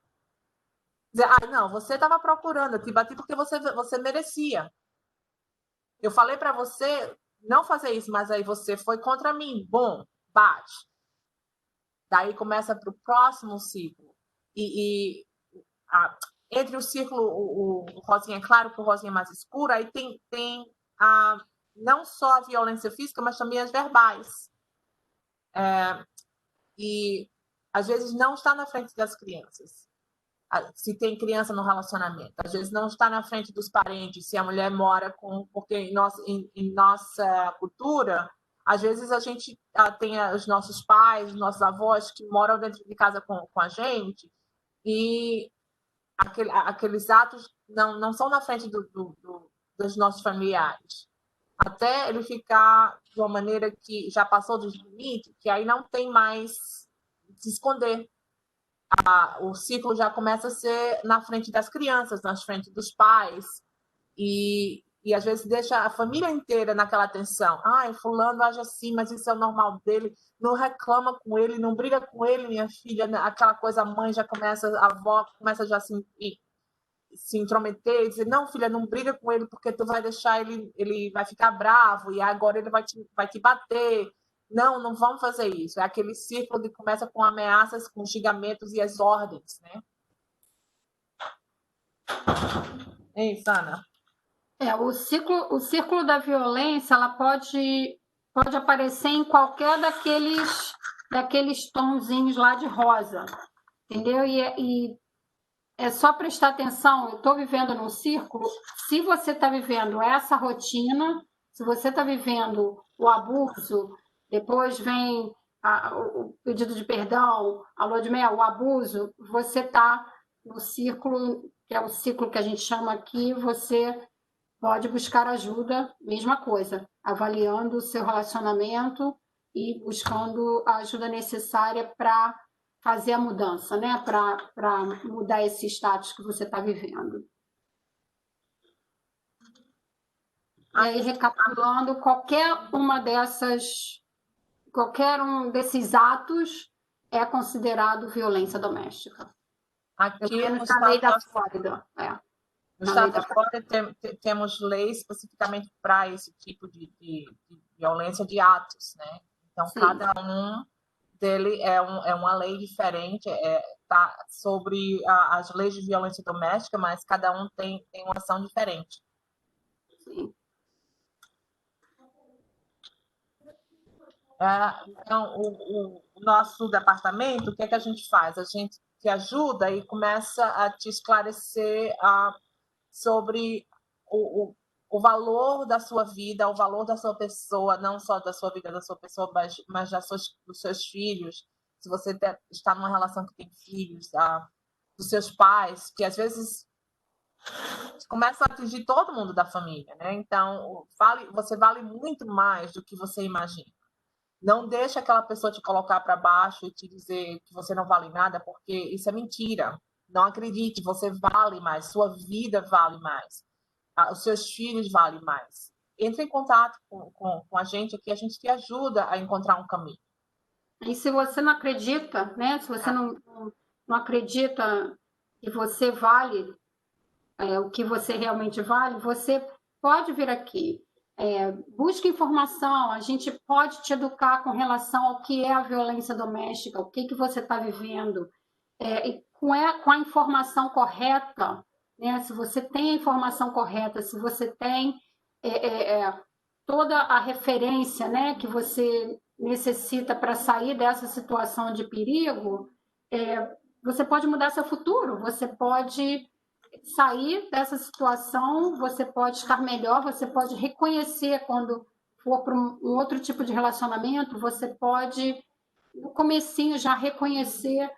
Dizer, não, você estava procurando, eu te bati porque você merecia. Eu falei para você não fazer isso, mas aí você foi contra mim. Bom, bate. Daí começa para o próximo ciclo. Entre o círculo, o rosinha claro para o rosinha mais escuro, aí tem não só a violência física, mas também as verbais. E às vezes não está na frente das crianças. Se tem criança no relacionamento, às vezes não está na frente dos parentes, se a mulher mora porque em nossa cultura, às vezes a gente tem os nossos pais, os nossos avós que moram dentro de casa com a gente, e aqueles atos não são na frente dos nossos familiares. até ele ficar de uma maneira que já passou dos limites, que aí não tem mais se esconder. O ciclo já começa a ser na frente das crianças, na frente dos pais, e às vezes deixa a família inteira naquela tensão. Ai, fulano age assim, mas isso é o normal dele. Não reclama com ele, não briga com ele, minha filha. Aquela coisa, a mãe já começa, a avó começa já a se intrometer e dizer, não, filha, não briga com ele porque tu vai deixar ele vai ficar bravo e agora ele vai te bater. Não, não vamos fazer isso. É aquele círculo que começa com ameaças, com xingamentos e as ordens, né? É isso, Ana. O círculo da violência, ela pode aparecer em qualquer daqueles tonzinhos lá de rosa, entendeu? E é só prestar atenção, eu estou vivendo num círculo, se você está vivendo essa rotina, se você está vivendo o abuso, depois vem o pedido de perdão, a lua de mel, o abuso, você está no círculo, que é o ciclo que a gente chama aqui, você pode buscar ajuda, mesma coisa, avaliando o seu relacionamento e buscando a ajuda necessária para fazer a mudança, né? Para mudar esse status que você está vivendo. E aí, recapitulando, qualquer um desses atos é considerado violência doméstica. Aqui no na lei da Flórida. No estado da Flórida temos leis especificamente para esse tipo de violência de atos, né? Então, sim, cada um dele é uma lei diferente, tá sobre as leis de violência doméstica, mas cada um tem uma ação diferente. Sim. Então, o nosso departamento, o que é que a gente faz? A gente te ajuda e começa a te esclarecer sobre o valor da sua vida, o valor da sua pessoa, não só da sua vida, da sua pessoa, mas dos seus filhos. Se você está numa relação que tem filhos, dos seus pais, que às vezes começam a atingir todo mundo da família, né? Então, você vale muito mais do que você imagina. Não deixe aquela pessoa te colocar para baixo e te dizer que você não vale nada, porque isso é mentira. Não acredite, você vale mais, sua vida vale mais, os seus filhos valem mais. Entre em contato com a gente aqui, a gente te ajuda a encontrar um caminho. E se você não acredita, né? Se você não acredita que você vale o que você realmente vale, você pode vir aqui. Busque informação, a gente pode te educar com relação ao que é a violência doméstica, o que você está vivendo, e com a informação correta, né? Se você tem a informação correta, se você tem toda a referência, né, que você necessita para sair dessa situação de perigo, você pode mudar seu futuro, você pode sair dessa situação, você pode estar melhor, você pode reconhecer quando for para um outro tipo de relacionamento, você pode, no comecinho, já reconhecer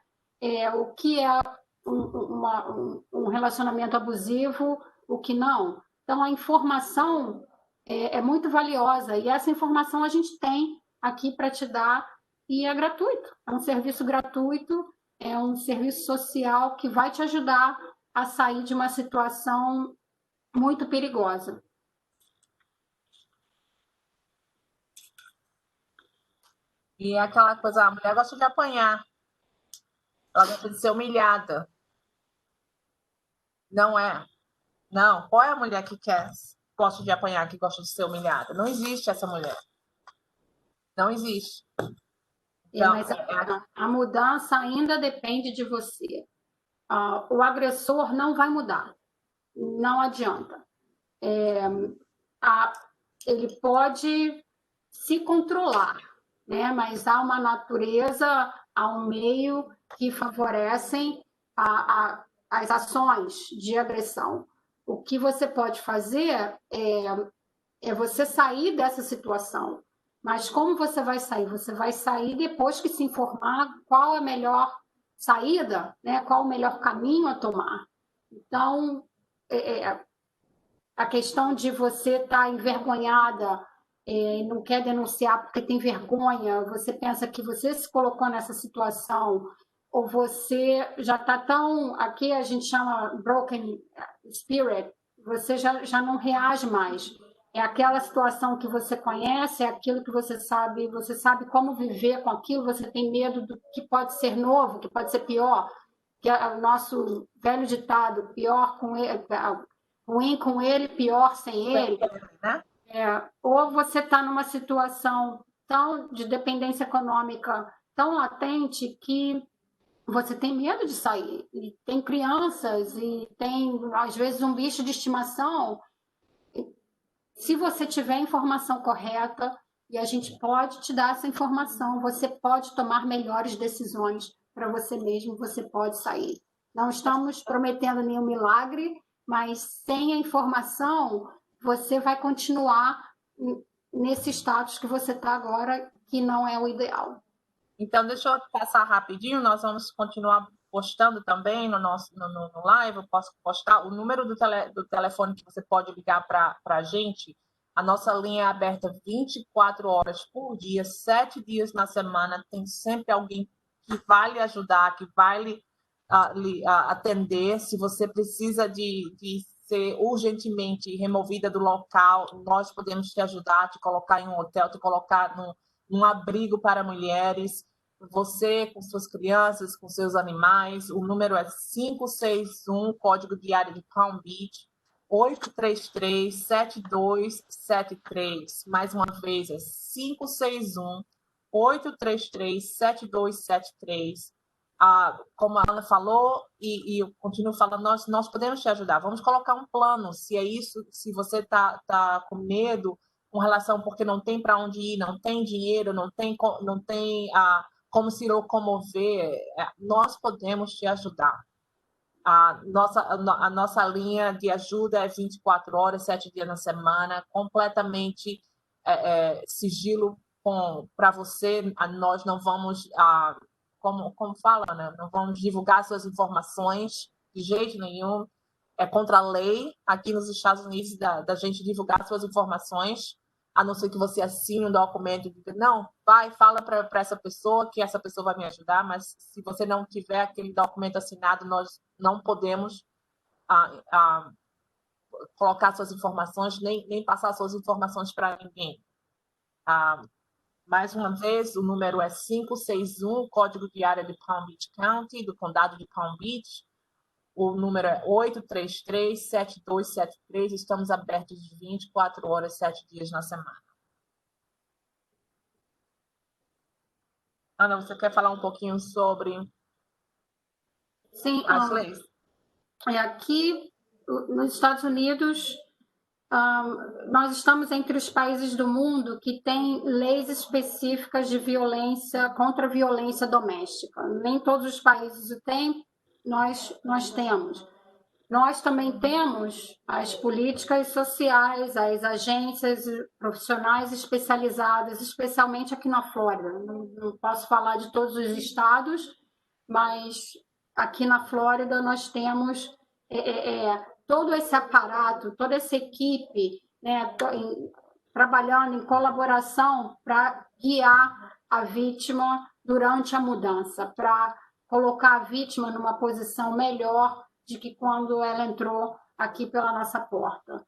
o que é um relacionamento abusivo, o que não. Então, a informação é muito valiosa, e essa informação a gente tem aqui para te dar, e é gratuito, é um serviço gratuito, é um serviço social que vai te ajudar a sair de uma situação muito perigosa. E é aquela coisa, a mulher gosta de apanhar, ela gosta de ser humilhada. Não é? Não, qual é a mulher que gosta de apanhar, que gosta de ser humilhada? Não existe essa mulher. Não existe. Então, mas a mudança ainda depende de você. O agressor não vai mudar. Não adianta. Ele pode se controlar, né? Mas há uma natureza, há um meio que favorecem as ações de agressão. O que você pode fazer é você sair dessa situação. Mas como você vai sair? Você vai sair depois que se informar qual é a melhor saída, né? Qual o melhor caminho a tomar. Então, a questão de você estar envergonhada, não quer denunciar porque tem vergonha, você pensa que você se colocou nessa situação, ou você já está tão, aqui a gente chama broken spirit, você já não reage mais. É aquela situação que você conhece, é aquilo que você sabe como viver com aquilo, você tem medo do que pode ser novo, que pode ser pior, que é o nosso velho ditado, pior com ele, ruim com ele, pior sem ele. Né? Ou você está numa situação tão de dependência econômica tão latente que você tem medo de sair. E tem crianças e tem, às vezes, um bicho de estimação. Se você tiver a informação correta, e a gente pode te dar essa informação, você pode tomar melhores decisões para você mesmo, você pode sair. Não estamos prometendo nenhum milagre, mas sem a informação, você vai continuar nesse status que você está agora, que não é o ideal. Então, deixa eu passar rapidinho, nós vamos continuar postando também no nosso no live, eu posso postar o número do telefone que você pode ligar para a gente. A nossa linha é aberta 24 horas por dia, 7 dias na semana, tem sempre alguém que vai lhe ajudar, que vai lhe atender. Se você precisa de ser urgentemente removida do local, nós podemos te ajudar, te colocar em um hotel, te colocar num abrigo para mulheres, você com suas crianças, com seus animais. O número é 561, código de área de Palm Beach, 833-7273. Mais uma vez, é 561-833-7273. Como a Ana falou, e eu continuo falando, nós podemos te ajudar. Vamos colocar um plano, se é isso, se você está com medo com relação porque não tem para onde ir, não tem dinheiro, não tem como se locomover, nós podemos te ajudar. A nossa linha de ajuda é 24 horas, 7 dias na semana, completamente sigilo para você. Nós não vamos, como fala, né? Não vamos divulgar suas informações de jeito nenhum. É contra a lei aqui nos Estados Unidos da gente divulgar suas informações, a não ser que você assine um documento e diga, não, fala para essa pessoa que essa pessoa vai me ajudar, mas se você não tiver aquele documento assinado, nós não podemos colocar suas informações, nem passar suas informações para ninguém. Mais uma vez, o número é 561, código de área de Palm Beach County, do condado de Palm Beach. O número é 833-7273. Estamos abertos de 24 horas, 7 dias na semana. Ana, você quer falar um pouquinho sobre as leis? Aqui, nos Estados Unidos, nós estamos entre os países do mundo que têm leis específicas de violência contra a violência doméstica. Nem todos os países o têm, nós temos. Nós também temos as políticas sociais, as agências profissionais especializadas, especialmente aqui na Flórida. Não posso falar de todos os estados, mas aqui na Flórida nós temos todo esse aparato, toda essa equipe, né, trabalhando em colaboração para guiar a vítima durante a mudança, para colocar a vítima numa posição melhor de que quando ela entrou aqui pela nossa porta.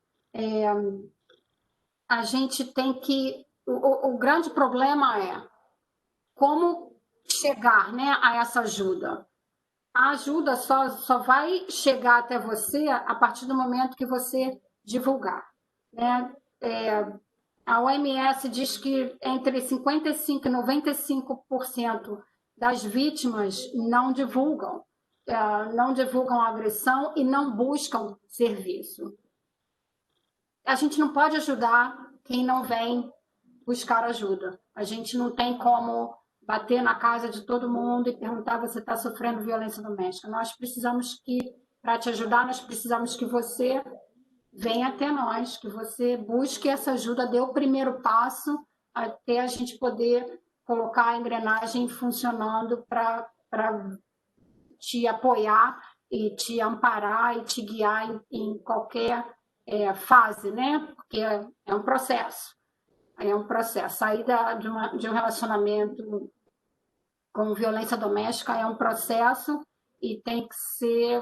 A gente tem que... O grande problema é como chegar, né, a essa ajuda. A ajuda só vai chegar até você a partir do momento que você divulgar, né? A OMS diz que entre 55% e 95% das vítimas não divulgam a agressão e não buscam serviço. A gente não pode ajudar quem não vem buscar ajuda. A gente não tem como bater na casa de todo mundo e perguntar: você está sofrendo violência doméstica? Nós precisamos para te ajudar, nós precisamos que você venha até nós, que você busque essa ajuda, dê o primeiro passo até a gente poder colocar a engrenagem funcionando para te apoiar e te amparar e te guiar em qualquer fase, né? Porque é um processo. É um processo. Sair de um relacionamento com violência doméstica é um processo e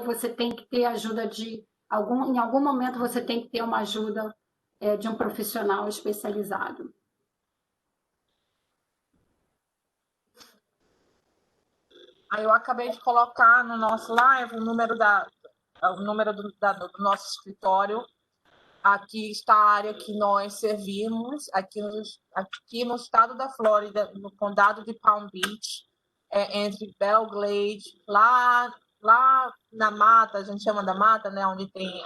você tem que ter ajuda em algum momento você tem que ter uma ajuda de um profissional especializado. Aí eu acabei de colocar no nosso live o número do nosso escritório. Aqui está a área que nós servimos, aqui no estado da Flórida, no condado de Palm Beach, entre Belle Glade, lá na mata, a gente chama da mata, né, onde tem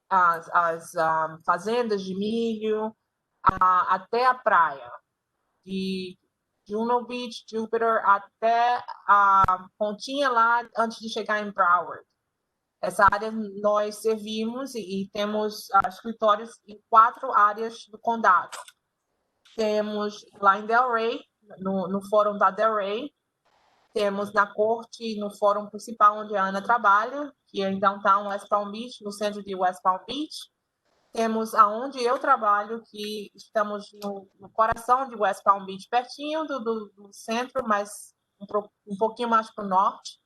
as fazendas de milho, até a praia, de Juno Beach, Jupiter, até a pontinha lá antes de chegar em Broward. Essa área nós servimos e temos escritórios em 4 áreas do condado. Temos lá em Delray, no fórum da Delray. Temos na corte, no fórum principal onde a Ana trabalha, que é em Downtown West Palm Beach, no centro de West Palm Beach. Temos aonde eu trabalho, que estamos no coração de West Palm Beach, pertinho do centro, mas um pouquinho mais para o norte.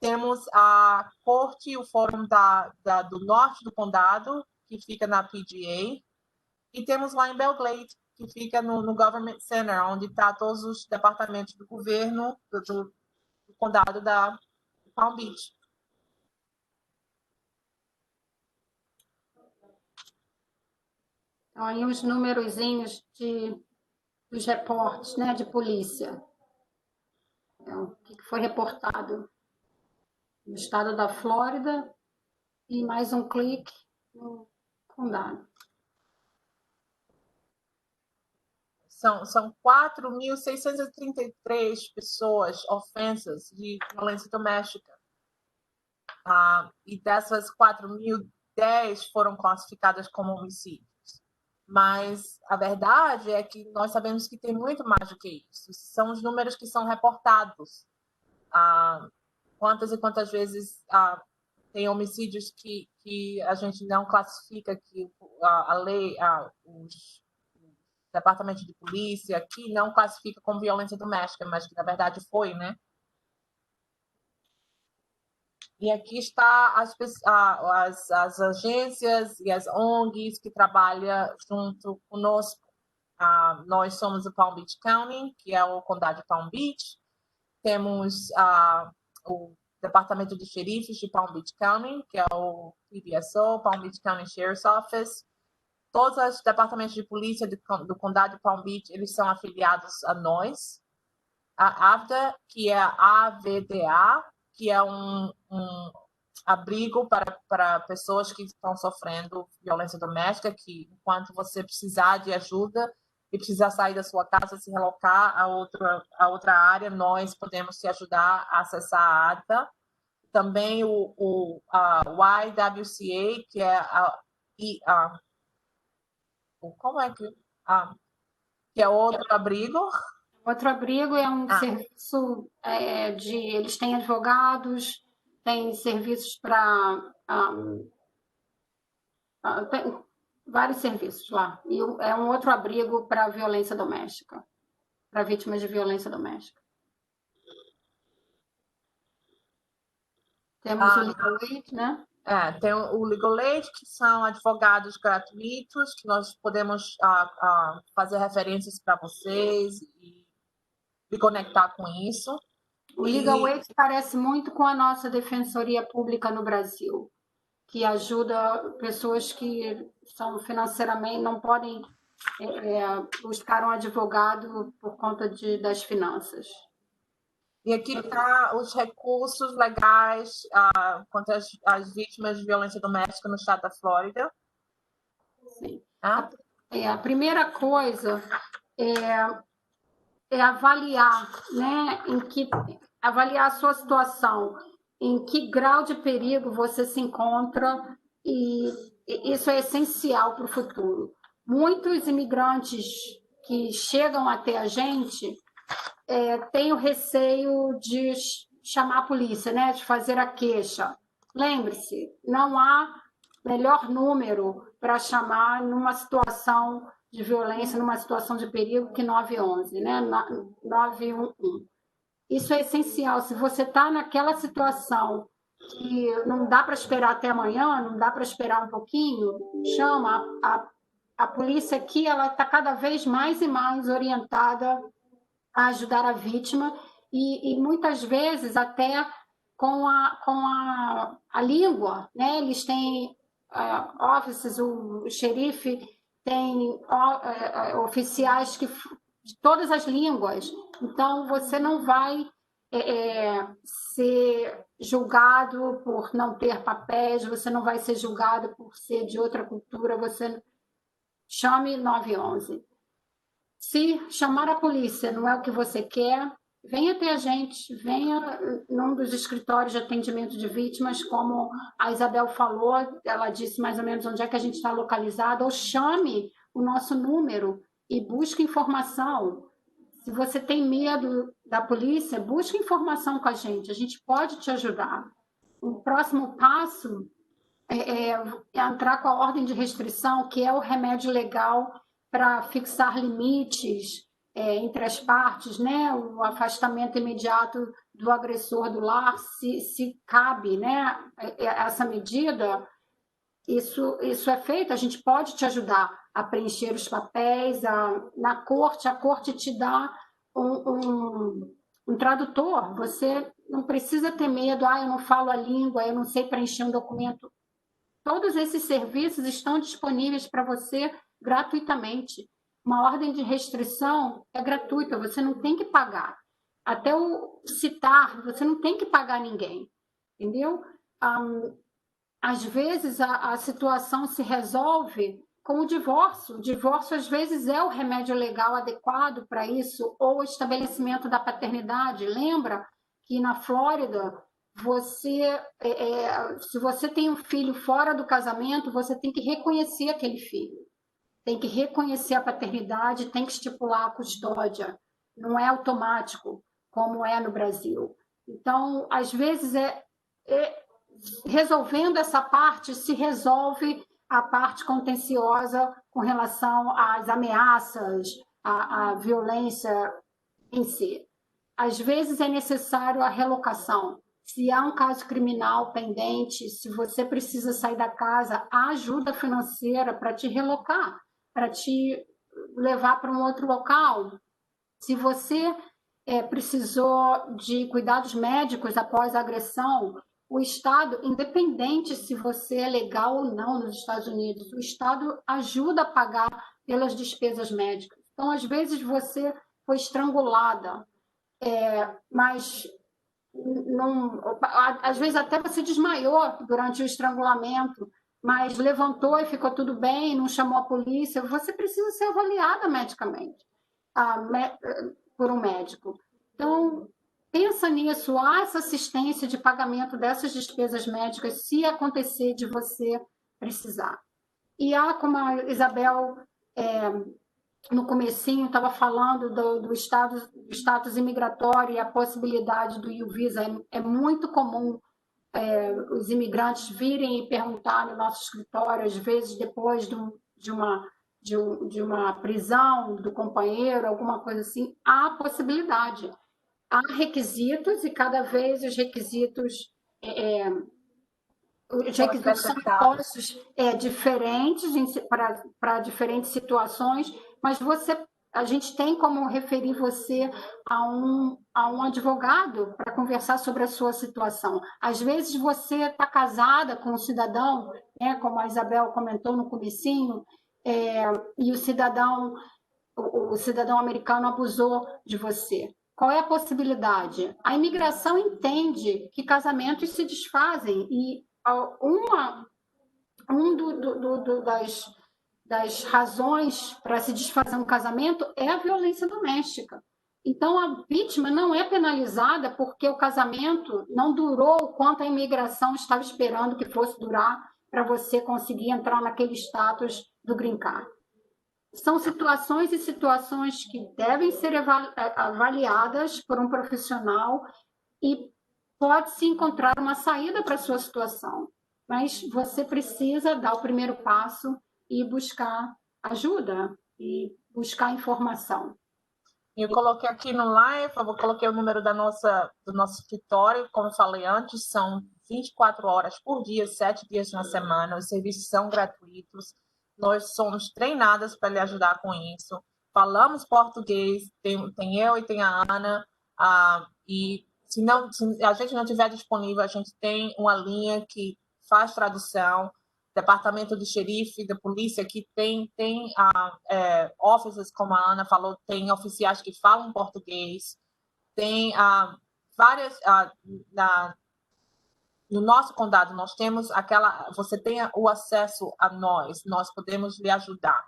Temos a corte, o fórum do norte do condado, que fica na PGA. E temos lá em Belle Glade, que fica no Government Center, onde está todos os departamentos do governo do condado da Palm Beach. Então, aí os numerozinhos dos reportes, né, de polícia. O que foi reportado no estado da Flórida e mais um clique no condado. São 4.633 pessoas ofensas de violência doméstica. E dessas 4.010 foram classificadas como homicídios. Mas a verdade é que nós sabemos que tem muito mais do que isso. São os números que são reportados. Quantas e quantas vezes tem homicídios que a gente não classifica, que a lei, os departamentos de polícia aqui não classifica como violência doméstica, mas que na verdade foi, né? E aqui está as agências e as ONGs que trabalham junto conosco. Nós somos o Palm Beach County, que é o condado de Palm Beach. Temos o Departamento de Xerifes de Palm Beach County, que é o PBSO, Palm Beach County Sheriff's Office. Todos os departamentos de polícia do condado de Palm Beach, eles são afiliados a nós. A AVDA, que é a AVDA, que é um abrigo para pessoas que estão sofrendo violência doméstica, que enquanto você precisar de ajuda e precisar sair da sua casa, se relocar a outra área, nós podemos te ajudar a acessar a AVDA. Também o YWCA, que é como é que é outro abrigo? Outro abrigo é um serviço eles têm advogados, têm serviços para tem vários serviços lá. E é um outro abrigo para violência doméstica, para vítimas de violência doméstica. Temos o Legal Aid, né? Tem o Legal Aid, que são advogados gratuitos, que nós podemos fazer referências para vocês e conectar com isso. O Legal Aid parece muito com a nossa Defensoria Pública no Brasil, que ajuda pessoas que são financeiramente, não podem buscar um advogado por conta das finanças. E aqui está os recursos legais contra as vítimas de violência doméstica no estado da Flórida. Sim. A primeira coisa é avaliar, né, avaliar a sua situação, em que grau de perigo você se encontra, e isso é essencial para o futuro. Muitos imigrantes que chegam até a gente têm o receio de chamar a polícia, né, de fazer a queixa. lembre-se, não há melhor número para chamar numa situação de violência, numa situação de perigo que 911, né? 911. Isso é essencial. Se você está naquela situação que não dá para esperar até amanhã, não dá para esperar um pouquinho, chama a polícia aqui, ela está cada vez mais e mais orientada a ajudar a vítima e muitas vezes até com a língua, né? Eles têm offices, o xerife tem oficiais de todas as línguas. Então, você não vai ser julgado por não ter papéis, você não vai ser julgado por ser de outra cultura, você chame 911. Se chamar a polícia não é o que você quer, venha até a gente, venha num dos escritórios de atendimento de vítimas, como a Isabel falou, ela disse mais ou menos onde é que a gente está localizado, ou chame o nosso número e busque informação. Se você tem medo da polícia, busque informação com a gente pode te ajudar. O próximo passo é entrar com a ordem de restrição, que é o remédio legal para fixar limites entre as partes, né? O afastamento imediato do agressor do lar, se cabe, né? Essa medida, isso é feito, a gente pode te ajudar a preencher os papéis, na corte, a corte te dá um tradutor, você não precisa ter medo, eu não falo a língua, eu não sei preencher um documento. Todos esses serviços estão disponíveis para você gratuitamente. Uma ordem de restrição é gratuita, você não tem que pagar. Até o citar, você não tem que pagar ninguém, entendeu? Às vezes, a situação se resolve com o divórcio. O divórcio, às vezes, é o remédio legal adequado para isso, ou o estabelecimento da paternidade. Lembra que na Flórida, se você tem um filho fora do casamento, você tem que reconhecer aquele filho. Tem que reconhecer a paternidade, tem que estipular a custódia. Não é automático, como é no Brasil. Então, às vezes, resolvendo essa parte, se resolve a parte contenciosa com relação às ameaças, à violência em si. Às vezes é necessário a relocação. Se há um caso criminal pendente, se você precisa sair da casa, há ajuda financeira para te relocar, para te levar para um outro local. Se você precisou de cuidados médicos após a agressão, o Estado, independente se você é legal ou não nos Estados Unidos, o Estado ajuda a pagar pelas despesas médicas. Então, às vezes, você foi estrangulada, mas não, às vezes até você desmaiou durante o estrangulamento, mas levantou e ficou tudo bem, não chamou a polícia, você precisa ser avaliada medicamente por um médico. Então, pensa nisso, há essa assistência de pagamento dessas despesas médicas se acontecer de você precisar. E há, como a Isabel no comecinho estava falando do status imigratório e a possibilidade do U-Visa. É muito comum os imigrantes virem e perguntar no nosso escritório, às vezes depois de uma prisão do companheiro, alguma coisa assim, há possibilidade. Há requisitos e cada vez os requisitos são postos diferentes para diferentes situações, mas a gente tem como referir você a um advogado para conversar sobre a sua situação. Às vezes você está casada com um cidadão, como a Isabel comentou no comecinho, e o cidadão americano abusou de você. Qual é a possibilidade? A imigração entende que casamentos se desfazem e das razões para se desfazer um casamento é a violência doméstica. Então, a vítima não é penalizada porque o casamento não durou o quanto a imigração estava esperando que fosse durar para você conseguir entrar naquele status do green card. São situações e situações que devem ser avaliadas por um profissional e pode-se encontrar uma saída para a sua situação, mas você precisa dar o primeiro passo e buscar ajuda e buscar informação. Eu coloquei aqui no live, eu coloquei o número do nosso escritório, como eu falei antes, são 24 horas por dia, 7 dias na semana, os serviços são gratuitos, nós somos treinadas para lhe ajudar com isso, falamos português, tem eu e tem a Ana, e se a gente não tiver disponível, a gente tem uma linha que faz tradução, departamento de xerife, da polícia, que tem officers, como a Ana falou, tem oficiais que falam português, tem várias... no nosso condado, nós temos você tem o acesso a nós podemos lhe ajudar,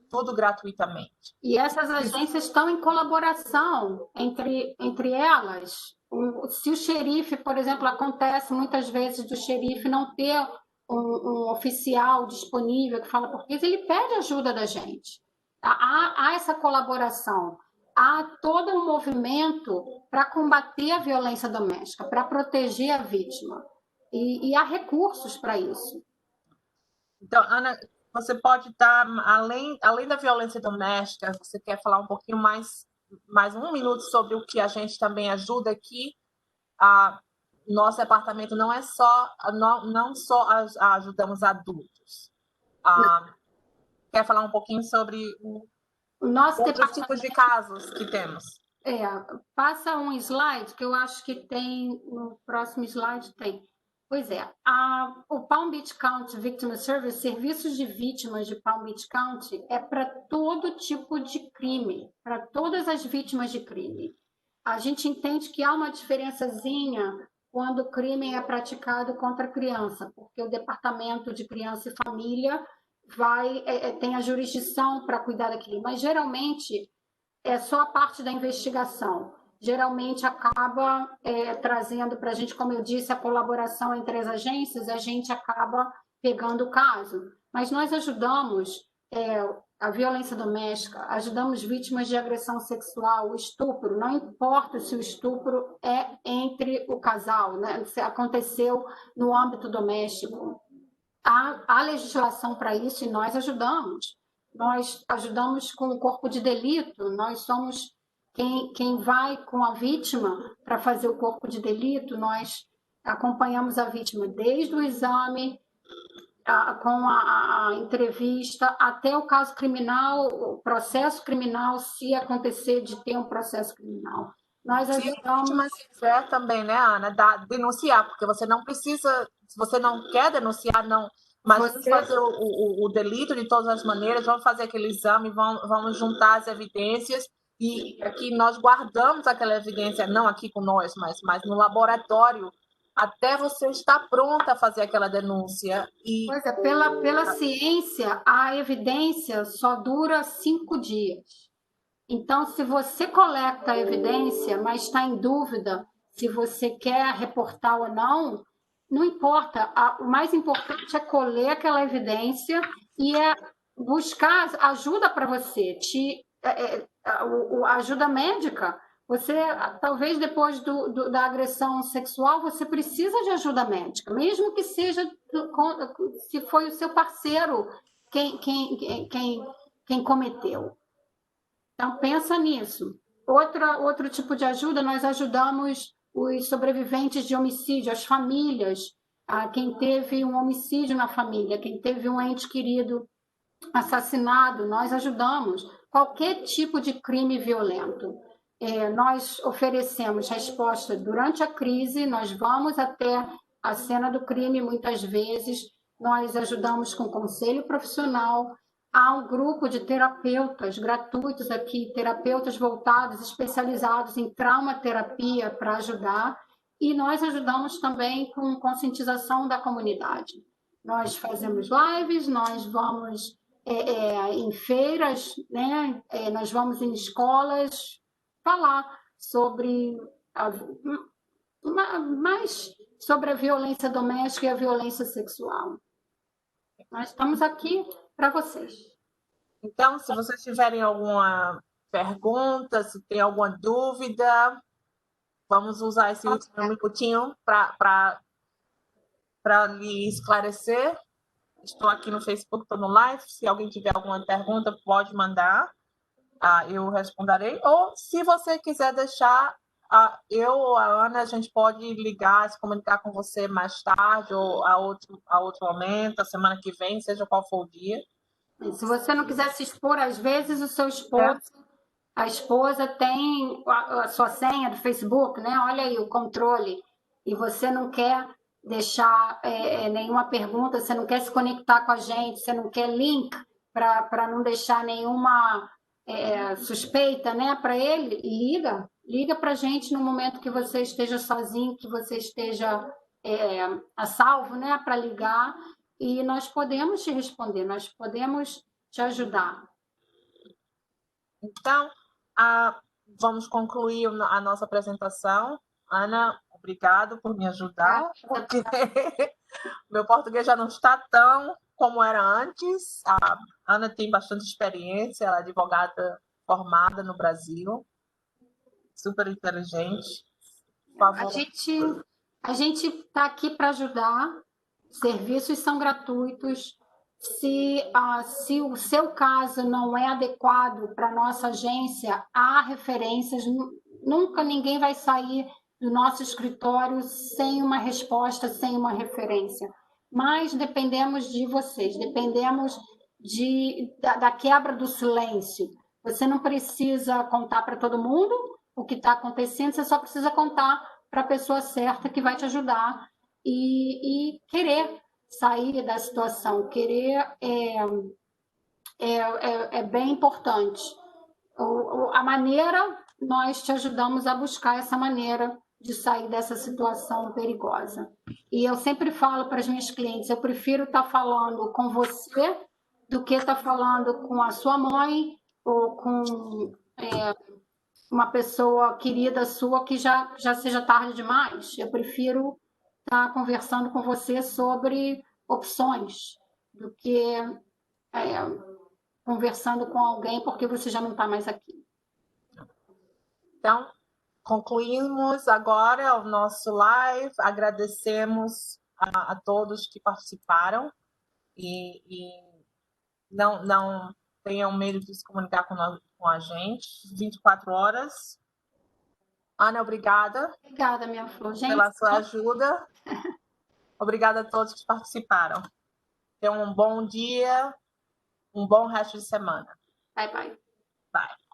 tudo gratuitamente. E essas agências estão em colaboração entre elas. Se o xerife, por exemplo, acontece muitas vezes do xerife não ter um oficial disponível que fala português, ele pede ajuda da gente. Há essa colaboração, há todo um movimento para combater a violência doméstica, para proteger a vítima. E há recursos para isso. Então, Ana, você pode dar, além da violência doméstica, você quer falar um pouquinho mais um minuto sobre o que a gente também ajuda aqui? Nosso departamento não é só, não só ajudamos adultos. Quer falar um pouquinho sobre outros tipos de casos que temos? Passa um slide, que eu acho que tem, no próximo slide tem. Pois é, o Palm Beach County Victim Service, serviços de vítimas de Palm Beach County, é para todo tipo de crime, para todas as vítimas de crime. A gente entende que há uma diferençazinha quando o crime é praticado contra a criança, porque o Departamento de Criança e Família tem a jurisdição para cuidar daquilo, mas geralmente é só a parte da investigação. Geralmente acaba trazendo para a gente, como eu disse, a colaboração entre as agências, a gente acaba pegando o caso. Mas nós ajudamos a violência doméstica, ajudamos vítimas de agressão sexual, o estupro, não importa se o estupro é entre o casal, né? Se aconteceu no âmbito doméstico. Há legislação para isso e nós ajudamos. Nós ajudamos com o corpo de delito, nós somos quem vai com a vítima para fazer o corpo de delito, nós acompanhamos a vítima desde o exame, com a entrevista, até o caso criminal, o processo criminal, se acontecer de ter um processo criminal. Nós ajudamos... Se a vítima quiser também, né, Ana, denunciar, porque você não precisa, se você não quer denunciar, não... Mas vamos fazer o delito de todas as maneiras, vamos fazer aquele exame, vamos juntar as evidências e aqui nós guardamos aquela evidência, não aqui com nós, mas no laboratório, até você estar pronta a fazer aquela denúncia. Pois é, pela ciência, a evidência só dura 5 dias. Então, se você coleta a evidência, mas está em dúvida se você quer reportar ou não, não importa. O mais importante é colher aquela evidência e buscar ajuda para você, ajuda médica. Você, talvez depois da agressão sexual, você precisa de ajuda médica, mesmo que seja se foi o seu parceiro quem cometeu. Então, pensa nisso. Outro tipo de ajuda, nós ajudamos os sobreviventes de homicídio, as famílias, quem teve um homicídio na família, quem teve um ente querido assassinado, nós ajudamos. Qualquer tipo de crime violento. Nós oferecemos resposta durante a crise, nós vamos até a cena do crime muitas vezes, nós ajudamos com conselho profissional. Há um grupo de terapeutas gratuitos aqui, terapeutas voltados, especializados em traumaterapia para ajudar, e nós ajudamos também com conscientização da comunidade. Nós fazemos lives, nós vamos em feiras, né? Nós vamos em escolas falar sobre mais sobre a violência doméstica e a violência sexual. Nós estamos aqui para vocês. Então, se vocês tiverem alguma pergunta, se tem alguma dúvida, Vamos usar esse último minutinho para lhe esclarecer. Estou aqui no Facebook, estou no live. Se alguém tiver alguma pergunta, pode mandar. Eu responderei. Ou, se você quiser deixar, eu ou a Ana, a gente pode ligar, se comunicar com você mais tarde, ou a outro momento, a semana que vem, seja qual for o dia. Se você não quiser se expor, às vezes o seu esposo, a esposa tem a sua senha do Facebook, né? Olha aí o controle, e você não quer deixar nenhuma pergunta, você não quer se conectar com a gente, você não quer link para não deixar nenhuma suspeita, né? Para ele, liga para a gente no momento que você esteja sozinho, que você esteja a salvo, né? Para ligar. E nós podemos te responder, nós podemos te ajudar. Então, vamos concluir a nossa apresentação. Ana, obrigado por me ajudar, porque meu português já não está tão como era antes. A Ana tem bastante experiência, ela é advogada formada no Brasil, super inteligente. Por favor. A gente está aqui para ajudar, serviços são gratuitos. Se o seu caso não é adequado para a nossa agência, há referências. Nunca ninguém vai sair do nosso escritório sem uma resposta, sem uma referência. Mas dependemos de vocês, dependemos da quebra do silêncio. Você não precisa contar para todo mundo o que está acontecendo, você só precisa contar para a pessoa certa que vai te ajudar e querer sair da situação, querer é bem importante. A maneira, nós te ajudamos a buscar essa maneira de sair dessa situação perigosa. E eu sempre falo para as minhas clientes, eu prefiro estar falando com você do que estar falando com a sua mãe ou com uma pessoa querida sua que já seja tarde demais. Eu prefiro estar conversando com você sobre opções do que conversando com alguém porque você já não está mais aqui. Então, concluímos agora o nosso live. Agradecemos a todos que participaram e não tenham medo de se comunicar com a gente. 24 horas. Ana, obrigada. Obrigada, minha flor. Gente, pela sua ajuda. Obrigada a todos que participaram. Tenham um bom dia, um bom resto de semana. Bye, bye. Bye.